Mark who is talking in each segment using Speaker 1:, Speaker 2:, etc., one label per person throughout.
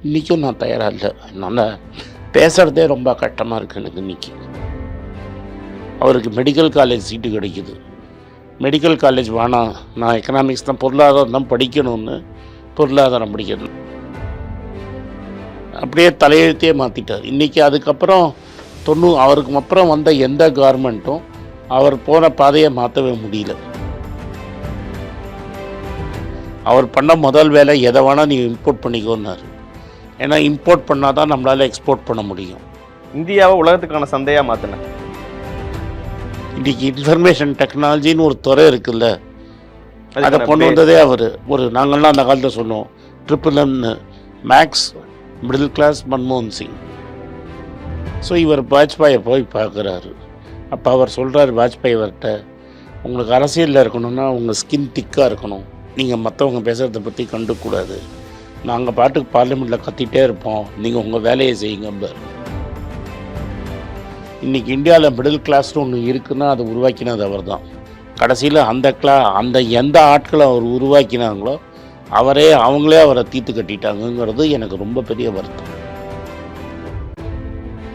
Speaker 1: இன்றைக்கும் நான் தயாராக இல்லை. என்னால் பேசுகிறதே ரொம்ப கஷ்டமாக இருக்குது எனக்கு இன்றைக்கி. அவருக்கு மெடிக்கல் காலேஜ் சீட்டு கிடைக்குது. மெடிக்கல் காலேஜ் வேணாம், நான் எக்கனாமிக்ஸ் தான், பொருளாதாரம் தான் படிக்கணும்னு பொருளாதாரம் படிக்கணும். அப்படியே தலையெழுத்தையே மாற்றிட்டார். இன்றைக்கி அதுக்கப்புறம் அவருக்கு அப்புறம் வந்த எந்த கவர்மெண்ட்டும் அவர் போன பாதையை மாற்றவே முடியல. அவர் பண்ண முதல் வேலை எதை வேணால் நீ இம்போர்ட் பண்ணிக்கோன்னாரு. ஏன்னா இம்போர்ட் பண்ணால் தான் நம்மளால் எக்ஸ்போர்ட் பண்ண முடியும்.
Speaker 2: இந்தியாவை உலகத்துக்கான சந்தையாக மாற்றினேன்.
Speaker 1: இன்றைக்கி இன்ஃபர்மேஷன் டெக்னாலஜின்னு ஒரு துறை இருக்குல்ல, அதை கொண்டு வந்ததே அவர். நாங்கள்லாம் அந்த காலத்தில் சொன்னோம் ட்ரிபிள்எம்னு, மேக்ஸ், மிடில் கிளாஸ், மன்மோகன் சிங். ஸோ இவர் வாஜ்பாயை போய் பார்க்குறாரு. அப்போ அவர் சொல்கிறார் வாஜ்பாயிவர்கிட்ட, உங்களுக்கு அரசியலில் இருக்கணும்னா உங்கள் ஸ்கின் திக்காக இருக்கணும், நீங்கள் மற்றவங்க பேசுகிறத பற்றி கண்டுக்கூடாது, நாங்கள் பாட்டுக்கு பார்லிமெண்ட்டில் கத்திகிட்டே இருப்போம், நீங்கள் உங்கள் வேலையை செய்யுங்கம்பார். இன்றைக்கி இந்தியாவில் மிடில் கிளாஸ்னு ஒன்று இருக்குன்னா அது உருவாக்கினது அவர் தான். கடைசியில் அந்த எந்த ஆட்களை அவர் உருவாக்கினாங்களோ அவங்களே அவரை தீர்த்து கட்டிட்டாங்கங்கிறது எனக்கு ரொம்ப பெரிய வருத்தம்.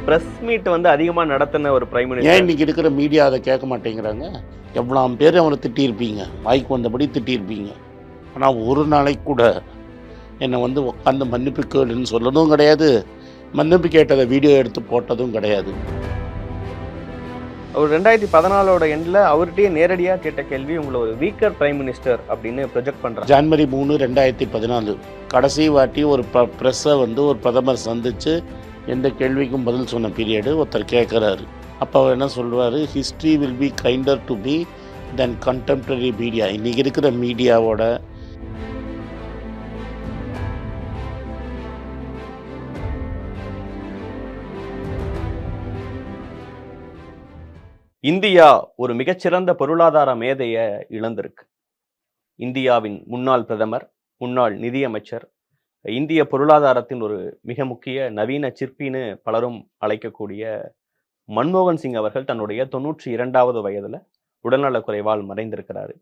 Speaker 2: ப்ரெஸ் மீட் அதிகமாக நடத்தின ஒரு பிரைம் மினிஸ்டர்.
Speaker 1: ஏன் இன்றைக்கி இருக்கிற மீடியா அதை கேட்க மாட்டேங்கிறாங்க? எவ்வளோ பேர் அவரை திட்டியிருப்பீங்க, வாய்க்கு வந்தபடி திட்டியிருப்பீங்க. ஆனால் ஒரு நாளைக்கு கூட என்னை உட்காந்து மன்னிப்பு கேளுன்னு சொல்லதும் கிடையாது, மன்னிப்பு கேட்டதை வீடியோ எடுத்து போட்டதும் கிடையாது.
Speaker 2: அவர் 2014 எண்டில் அவர்கிட்டயே நேரடியாக கேட்ட கேள்வி, உங்களை ஒரு வீக்கர் பிரைம் மினிஸ்டர் அப்படின்னு ப்ரொஜெக்ட் பண்ணுறாங்க.
Speaker 1: ஜனவரி 3, 2014 கடைசி வாட்டி ஒரு ப்ரெஸ்ஸை ஒரு பிரதமர் சந்தித்து எந்த கேள்விக்கும் பதில் சொன்ன பீரியடு ஒருத்தர் கேட்குறாரு. அப்போ அவர் என்ன சொல்கிறாரு, history will be kinder to be than contemporary media. இன்றைக்கி இருக்கிற மீடியாவோட
Speaker 2: இந்தியா ஒரு மிகச்சிறந்த பொருளாதார மேதையை இழந்திருக்கு. இந்தியாவின் முன்னாள் பிரதமர், முன்னாள் நிதியமைச்சர், இந்திய பொருளாதாரத்தின் ஒரு மிக முக்கிய நவீன சிற்பின்னு பலரும் அழைக்கக்கூடிய மன்மோகன் சிங் அவர்கள் தன்னுடைய 92வது வயதுல உடல்நலக் குறைவால் மறைந்திருக்கிறாரு.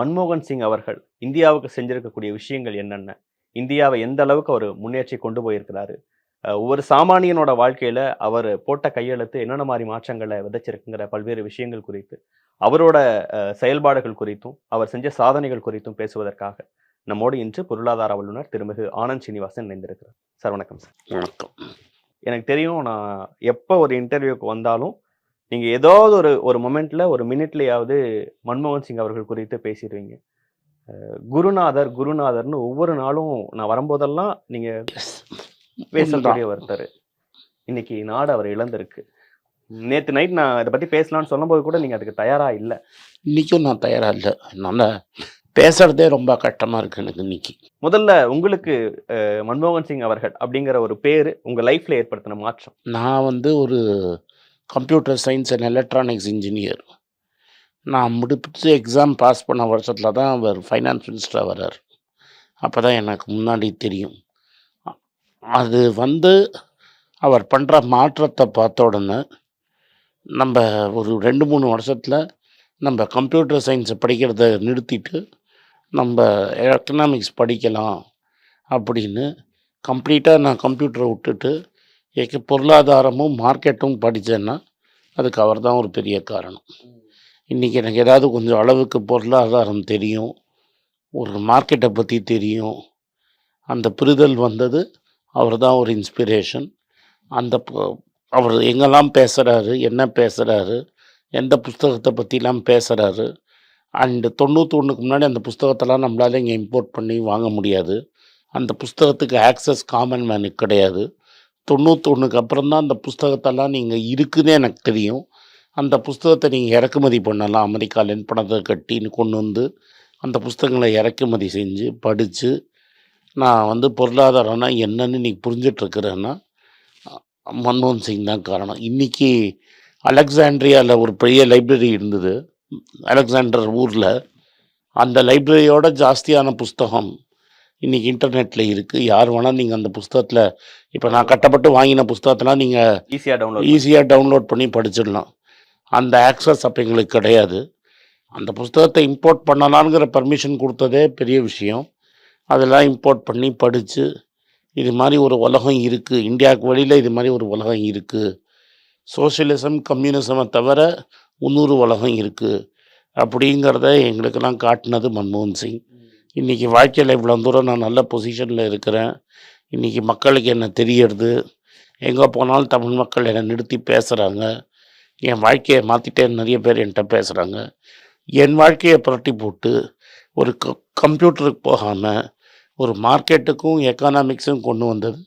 Speaker 2: மன்மோகன் சிங் அவர்கள் இந்தியாவுக்கு செஞ்சிருக்கக்கூடிய விஷயங்கள் என்னென்ன, இந்தியாவை எந்த அளவுக்கு அவர் முன்னேற்றி கொண்டு போயிருக்கிறாரு, ஒவ்வொரு சாமானியனோட வாழ்க்கையில அவர் போட்ட கையெழுத்து என்னென்ன மாதிரி மாற்றங்களை விதைச்சிருக்குங்கிற பல்வேறு விஷயங்கள் குறித்து, அவரோட செயல்பாடுகள் குறித்தும் அவர் செஞ்ச சாதனைகள் குறித்தும் பேசுவதற்காக நம்மோடு இன்று பொருளாதார வல்லுநர் திருமிகு ஆனந்த் சீனிவாசன் இணைந்திருக்கிறார். சார் வணக்கம். சார்
Speaker 1: வணக்கம்.
Speaker 2: எனக்கு தெரியும், நான் எப்போ ஒரு இன்டர்வியூக்கு வந்தாலும் நீங்கள் ஏதாவது ஒரு மொமெண்ட்ல ஒரு மினிட்லையாவது மன்மோகன் சிங் அவர்கள் குறித்து பேசிடுவீங்க. குருநாதர்னு ஒவ்வொரு நாளும் நான் வரும்போதெல்லாம் நீங்க பேசக்கூடிய ஒருத்தர். இன்னைக்கு நாடு அவர் இழந்திருக்கு. நேற்று நைட் நான் இதை பத்தி பேசலாம்னு சொல்லும்போது கூட நீங்க அதுக்கு தயாரா இல்லை.
Speaker 1: இன்னைக்கும் நான் தயாரா இல்லை. என்னால் பேசுறதே ரொம்ப கஷ்டமா இருக்கு எனக்கு இன்னைக்கு.
Speaker 2: முதல்ல உங்களுக்கு மன்மோகன் சிங் அவர்கள் அப்படிங்கிற ஒரு பேரு உங்க லைஃப்ல ஏற்படுத்தின மாற்றம்.
Speaker 1: நான் ஒரு computer science and electronics engineer. நான் முடிச்சு எக்ஸாம் பாஸ் பண்ண வருஷத்தில் தான் அவர் ஃபைனான்ஸ் மினிஸ்டராக வர்றார். அப்போ தான் எனக்கு முன்னாடி தெரியும். அது அவர் பண்ணுற மாற்றத்தை பார்த்த உடனே நம்ம ஒரு 2-3 வருஷத்தில் நம்ம கம்ப்யூட்டர் சயின்ஸை படிக்கிறத நிறுத்திட்டு நம்ம எக்கனாமிக்ஸ் படிக்கலாம் அப்படின்னு கம்ப்ளீட்டாக நான் கம்ப்யூட்டரை விட்டுட்டு பொருளாதாரமும் மார்க்கெட்டும் படித்தேன்னா அதுக்கு அவர் தான் ஒரு பெரிய காரணம். இன்றைக்கி எனக்கு ஏதாவது கொஞ்சம் அளவுக்கு பொருளாதாரம் தெரியும், ஒரு மார்க்கெட்டை பற்றி தெரியும், அந்த புரிதல் வந்தது அவர் தான் ஒரு இன்ஸ்பிரேஷன். அவர் எங்கெல்லாம் பேசுகிறாரு, என்ன பேசுகிறாரு, எந்த புஸ்தகத்தை பற்றிலாம் பேசுகிறாரு. அண்டு 91க்கு முன்னாடி அந்த புஸ்தகத்தெல்லாம் நம்மளால் இங்கே இம்போர்ட் பண்ணி வாங்க முடியாது. அந்த புஸ்தகத்துக்கு ஆக்சஸ் காமன் மேனுக்கு கிடையாது. 91க்கு அப்புறம் தான் அந்த புஸ்தகத்தெல்லாம் நீங்கள் இருக்குதுன்னு எனக்கு தெரியும். அந்த புஸ்தகத்தை நீங்கள் இறக்குமதி பண்ணலாம், அமெரிக்காலேருந்து பணத்தை கட்டின்னு கொண்டு அந்த புஸ்தகங்களை இறக்குமதி செஞ்சு படித்து நான் பொருளாதாரம்னா என்னன்னு இன்றைக்கி புரிஞ்சிட்ருக்கிறேன்னா மன்மோகன் சிங் தான் காரணம். இன்றைக்கி அலெக்சாண்ட்ரியாவில் ஒரு பெரிய லைப்ரரி இருந்தது, அலெக்சாண்டர் ஊரில். அந்த லைப்ரரியோட ஜாஸ்தியான புஸ்தகம் இன்றைக்கி இன்டர்நெட்டில் இருக்குது. யார் வேணால் நீங்கள் அந்த புஸ்தகத்தில், இப்போ நான் கட்டப்பட்டு வாங்கின புஸ்தகத்தெல்லாம் நீங்கள் ஈஸியாக டவுன்லோட் பண்ணி படிச்சிடலாம். அந்த ஆக்சஸ் அப்போ எங்களுக்கு கிடையாது. அந்த புஸ்தகத்தை இம்போர்ட் பண்ணலாங்கிற பர்மிஷன் கொடுத்ததே பெரிய விஷயம். அதெல்லாம் இம்போர்ட் பண்ணி படித்து இது மாதிரி ஒரு உலகம் இருக்குது, இந்தியாவுக்கு வெளியில் இது மாதிரி ஒரு உலகம் இருக்குது, சோஷியலிசம் கம்யூனிசமை தவிர இன்னொரு உலகம் இருக்குது அப்படிங்கிறத எங்களுக்கெல்லாம் காட்டினது மன்மோகன் சிங். இன்றைக்கி வாழ்க்கையில் இவ்வளோ தூரம் நான் நல்ல பொசிஷனில் இருக்கிறேன். இன்றைக்கி மக்களுக்கு என்ன தெரியறது, எங்கே போனாலும் தமிழ் மக்கள் என்னை நிறுத்தி பேசுகிறாங்க. என் வாழ்க்கையை மாற்றிட்டேன்னு நிறைய பேர் என்கிட்ட பேசுகிறாங்க. என் வாழ்க்கையை புரட்டி போட்டு ஒரு கம்ப்யூட்டருக்கு போகாமல் ஒரு மார்க்கெட்டுக்கும் எக்கனாமிக்ஸும் கொண்டு வந்தது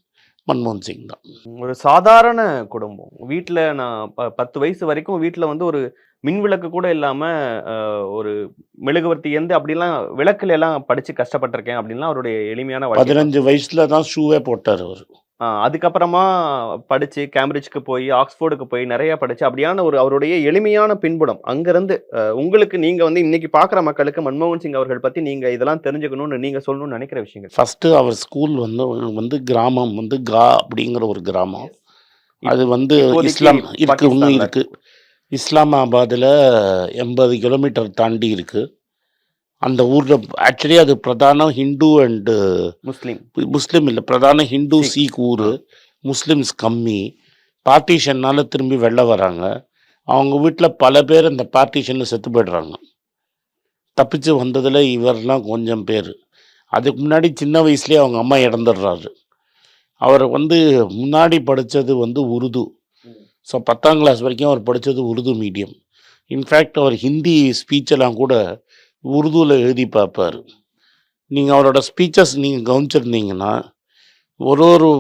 Speaker 1: மன்மோகன் சிங் தான்.
Speaker 2: ஒரு சாதாரண குடும்பம். வீட்ல நான் 10 வயசு வரைக்கும் வீட்ல வந்து ஒரு மின் விளக்கு கூட இல்லாம ஒரு மெழுகுவர்த்தி எந்த அப்படிலாம் விளக்குல எல்லாம் படிச்சு கஷ்டப்பட்டிருக்கேன் அப்படின்லாம் அவருடைய எளிமையான வாழ்க்கை.
Speaker 1: 15 வயசுல தான் ஷூவே போட்டார் அவர்.
Speaker 2: அதுக்கப்புறமா படிச்சு கேம்பிரிட்ஜ்க்கு போய் ஆக்ஸ்போர்டுக்கு போய் நிறைய படிச்சு அப்படியான ஒரு அவருடைய எளிமையான பின்புலம் அங்கிருந்து உங்களுக்கு நீங்க வந்து இன்னைக்கு பாக்குற மக்களுக்கு மன்மோகன் சிங் அவர்கள் பத்தி நீங்க இதெல்லாம் தெரிஞ்சுக்கணும்னு நீங்க சொல்லணும்னு நினைக்கிற விஷயங்கள்.
Speaker 1: ஃபஸ்ட்டு அவர் ஸ்கூல் வந்து கிராமம் வந்து கா அப்படிங்கிற ஒரு கிராமம். அது வந்து இஸ்லாம் இருக்கு, இன்னும் இருக்கு. இஸ்லாமாபாத்தில் 80 கிலோமீட்டர் தாண்டி இருக்கு. அந்த ஊரில் ஆக்சுவலி அது பிரதான ஹிந்து அண்டு முஸ்லீம் இல்லை, பிரதான ஹிந்து சீக் ஊர். முஸ்லிம்ஸ் கம்மி. பார்ட்டிஷன்னால் திரும்பி வெளில வராங்க. அவங்க வீட்டில் பல பேர் இந்த பார்ட்டிஷனில் செத்து போய்டுறாங்க. தப்பிச்சு வந்ததில் இவரெலாம் கொஞ்சம் பேர். அதுக்கு முன்னாடி சின்ன வயசுலேயே அவங்க அம்மா இறந்துடுறாரு. அவர் வந்து முன்னாடி படித்தது வந்து உருது. ஸோ 10ஆம் கிளாஸ் வரைக்கும் அவர் படித்தது உருது மீடியம். இன்ஃபேக்ட் அவர் ஹிந்தி ஸ்பீச்செல்லாம் கூட உருதுவில் எழுதி பார்ப்பார். நீங்கள் அவரோட ஸ்பீச்சஸ் நீங்கள் கவனிச்சிருந்தீங்கன்னா ஒரு ஒரு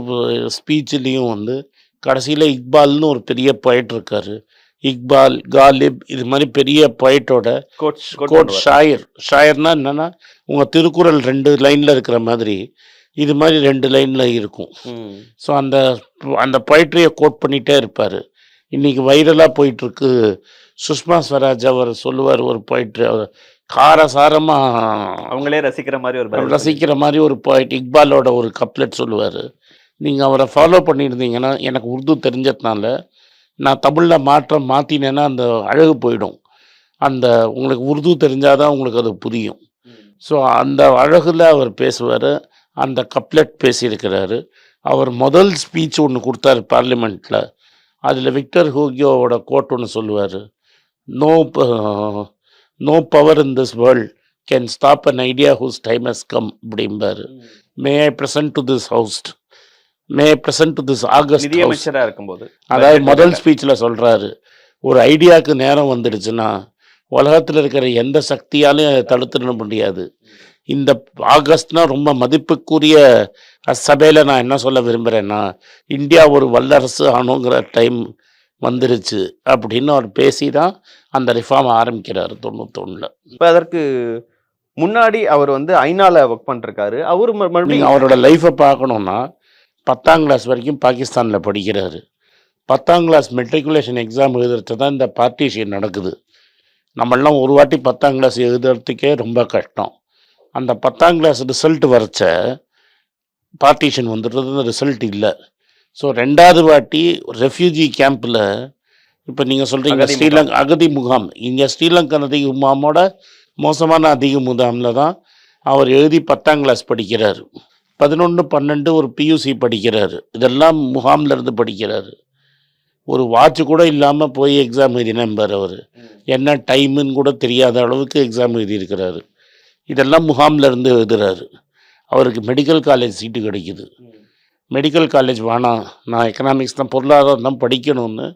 Speaker 1: ஸ்பீச்லேயும் வந்து கடைசியில் இக்பால்னு ஒரு பெரிய பொயட் இருக்கார். இக்பால், காலிப், இது மாதிரி பெரிய பொயட்டோட கோட் ஷாயர்னா என்னென்னா உங்கள் திருக்குறள் 2 லைனில் இருக்கிற மாதிரி இது மாதிரி 2 லைனில் இருக்கும். ஸோ அந்த பொயட்ரியை கோட் பண்ணிகிட்டே இருப்பார். இன்றைக்கி வைரலாக போயிட்டுருக்கு. சுஷ்மா ஸ்வராஜ் அவர் சொல்லுவார் ஒரு பொயட்ரி, அவர் காரசாரமாக
Speaker 2: அவங்களே ரசிக்கிற மாதிரி
Speaker 1: ஒரு பொயட் இக்பாலோட ஒரு கப்லெட் சொல்லுவார். நீங்கள் அவரை ஃபாலோ பண்ணியிருந்தீங்கன்னா, எனக்கு உருது தெரிஞ்சதுனால நான் தமிழில் மாற்றினேன்னா அந்த அழகு போயிடும். உங்களுக்கு உருது தெரிஞ்சாதான் உங்களுக்கு அது புரியும். ஸோ அந்த அழகில் அவர் பேசுவார். அந்த கப்லெட் பேசியிருக்கிறாரு. அவர் முதல் ஸ்பீச் ஒன்று கொடுத்தாரு பார்லிமெண்ட்டில். அதில் விக்டர் ஹூகியோவோட கோட் ஒன்று சொல்லுவார். No power in this world can stop an idea whose time has come அப்படிம்பாரு. May I present to this august
Speaker 2: நிதியமைச்சராக இருக்கும்போது,
Speaker 1: அதாவது முதல் ஸ்பீச்சில் சொல்கிறாரு, ஒரு ஐடியாவுக்கு நேரம் வந்துடுச்சுன்னா உலகத்தில் இருக்கிற எந்த சக்தியாலும் அதை தடுத்துட முடியாது. இந்த ஆகஸ்ட்னா ரொம்ப மதிப்புக்குரிய சபையில் நான் என்ன சொல்ல விரும்புகிறேன்னா, இந்தியா ஒரு வல்லரசு ஆணுங்கிற டைம் வந்துருச்சு அப்படின்னு அவர் பேசி தான் அந்த ரிஃபார்ம் ஆரம்பிக்கிறார் 91.
Speaker 2: இப்போ அதற்கு முன்னாடி அவர் வந்து ஐநால ஒர்க் பண்ணிருக்காரு. அவர் மறுபடியும்
Speaker 1: அவரோட லைஃப்பை பார்க்கணுன்னா 10ஆம் கிளாஸ் வரைக்கும் பாகிஸ்தானில் படிக்கிறாரு. 10ஆம் கிளாஸ் மெட்ரிகுலேஷன் எக்ஸாம் எழுதுறது தான் இந்த பார்ட்டிஷன் நடக்குது. நம்மளாம் ஒரு வாட்டி 10ஆம் கிளாஸ் எழுதுறதுக்கே ரொம்ப கஷ்டம். அந்த 10ஆம் கிளாஸ் ரிசல்ட் வரைச்ச பார்ட்டிஷன் வந்துடுறது ரிசல்ட் இல்லை. ஸோ 2வது வாட்டி ரெஃப்யூஜி கேம்பில், இப்போ நீங்கள் சொல்கிறீங்க ஸ்ரீலங்கா அகதி முகாம், இங்கே ஸ்ரீலங்கன் அதிக முகாமோட மோசமான அதிக முகாமில் தான் அவர் எழுதி 10ஆம் கிளாஸ் படிக்கிறார். 11, 12 ஒரு பியூசி படிக்கிறாரு. இதெல்லாம் முகாமில் இருந்து படிக்கிறாரு. ஒரு வாட்ச் கூட இல்லாமல் போய் எக்ஸாம் எழுதினேன்பார் அவர். என்ன டைமுன்னு கூட தெரியாத அளவுக்கு எக்ஸாம் எழுதியிருக்கிறாரு. இதெல்லாம் முகாமில் இருந்து எழுதுறாரு. அவருக்கு மெடிக்கல் காலேஜ் சீட்டு கிடைக்குது. மெடிக்கல் காலேஜ் வேணாம், நான் எக்கனாமிக்ஸ் தான், பொருளாதாரம் தான் படிக்கணும்னு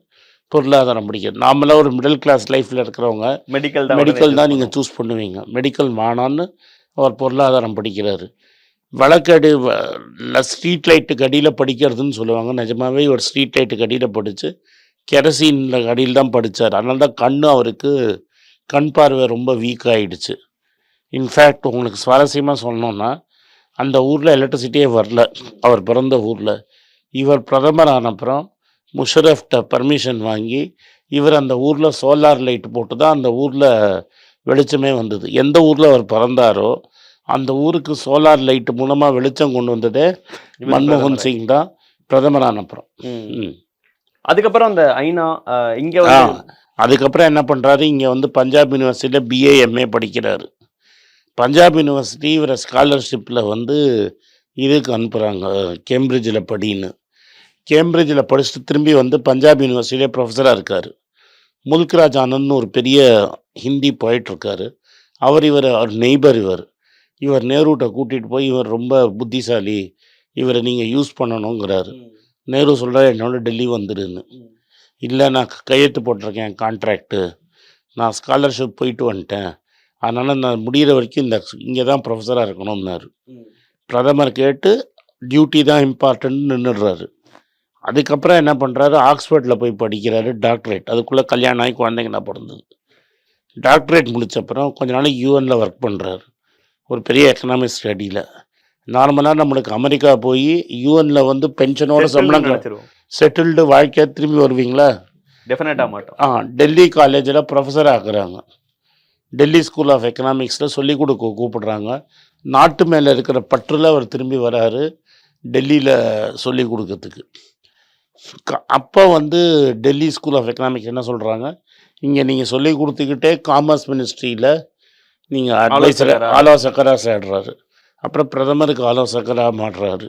Speaker 1: பொருளாதாரம் படிக்கணும். நாமெல்லாம் ஒரு மிடில் கிளாஸ் லைஃப்பில் இருக்கிறவங்க மெடிக்கல் தான் நீங்கள் சூஸ் பண்ணுவீங்க. மெடிக்கல் வேணான்னு அவர் பொருளாதாரம் படிக்கிறாரு. வழக்கடி ஸ்ட்ரீட் லைட்டுக்கு அடியில் படிக்கிறதுன்னு சொல்லுவாங்க. நிஜமாகவே ஒரு ஸ்ட்ரீட் லைட்டுக்கு அடியில் படித்து கெரசினில் அடியில் தான் படித்தார். அதனால தான் அவருக்கு கண் பார்வை ரொம்ப வீக் ஆகிடுச்சு. இன்ஃபேக்ட் உங்களுக்கு சுவாரஸ்யமாக சொல்லணுன்னா, அந்த ஊரில் எலக்ட்ரிசிட்டியே வரல அவர் பிறந்த ஊரில். இவர் பிரதமர் ஆனப்புறம் முஷரஃப்ட பர்மிஷன் வாங்கி இவர் அந்த ஊரில் சோலார் லைட் போட்டு தான் அந்த ஊரில் வெளிச்சமே வந்தது. எந்த ஊரில் அவர் பிறந்தாரோ அந்த ஊருக்கு சோலார் லைட் மூலமாக வெளிச்சம் கொண்டு வந்ததே மன்மோகன் சிங் தான் பிரதமர் ஆனப்புறம்.
Speaker 2: அதுக்கப்புறம் அந்த ஐநா இங்கே
Speaker 1: அதுக்கப்புறம் என்ன பண்ணுறாரு, இங்கே வந்து பஞ்சாப் யூனிவர்சிட்டியில் BA MA படிக்கிறாரு. பஞ்சாப் யூனிவர்சிட்டி இவரை ஸ்காலர்ஷிப்பில் வந்து இதுக்கு அனுப்புகிறாங்க, கேம்பிரிட்ஜில் படின்னு. கேம்பிரிட்ஜில் படிச்சுட்டு திரும்பி வந்து பஞ்சாப் யூனிவர்சிட்டியிலே ப்ரொஃபஸராக இருக்கார். முல்க்ராஜ் ஆனந்த்னு ஒரு பெரிய ஹிந்தி போயிட் இருக்கார். அவர் நெய்பர். இவர் நேருட்ட கூட்டிகிட்டு போய் இவர் ரொம்ப புத்திசாலி, இவரை நீங்கள் யூஸ் பண்ணணுங்கிறாரு. நேரு சொல்கிறார் என்னோட டெல்லி வந்துடுன்னு. இல்லை நான் கையெழுத்து போட்டிருக்கேன் கான்ட்ராக்டு, நான் ஸ்காலர்ஷிப் போயிட்டு வந்துட்டேன், அதனால் நான் முடிகிற வரைக்கும் இங்கே தான் ப்ரொஃபஸராக இருக்கணும்னாரு. பிரதமர் கேட்டு டியூட்டி தான் இம்பார்ட்டன்ட்னு நின்றுடுறாரு. அதுக்கப்புறம் என்ன பண்ணுறாரு, ஆக்ஸ்ஃபோர்டில் போய் படிக்கிறாரு டாக்டரேட். அதுக்குள்ளே கல்யாணம் ஆகி குழந்தைங்க பிறந்தது. டாக்டரேட் முடித்தப்புறம் கொஞ்ச நாளைக்கு யூஎனில் ஒர்க் பண்ணுறாரு, ஒரு பெரிய எக்கனாமிக் ஸ்டடியில். நார்மலாக நம்மளுக்கு அமெரிக்கா போய் யூஎனில் வந்து பென்ஷனோட சம்பளம் செட்டில்டு வாழ்க்கையாக திரும்பி வருவீங்களா?
Speaker 2: டெஃபினட்டாக மாட்டோம்.
Speaker 1: டெல்லி காலேஜில் ப்ரொஃபஸர் ஆக்குறாங்க. டெல்லி ஸ்கூல் ஆஃப் எக்கனாமிக்ஸில் சொல்லிக் கொடுக்க கூப்பிடுறாங்க. நாட்டு மேலே இருக்கிற பற்றில் அவர் திரும்பி வராரு டெல்லியில் சொல்லிக் கொடுக்கறதுக்கு. அப்போ வந்து டெல்லி ஸ்கூல் ஆஃப் எக்கனாமிக்ஸ் என்ன சொல்கிறாங்க, இங்கே நீங்கள் சொல்லிக் கொடுத்துக்கிட்டே காமர்ஸ் மினிஸ்ட்ரியில் நீங்கள் ஆலோசகராக சேர்றாரு. அப்புறம் பிரதமருக்கு ஆலோசகராக மாறுறாரு.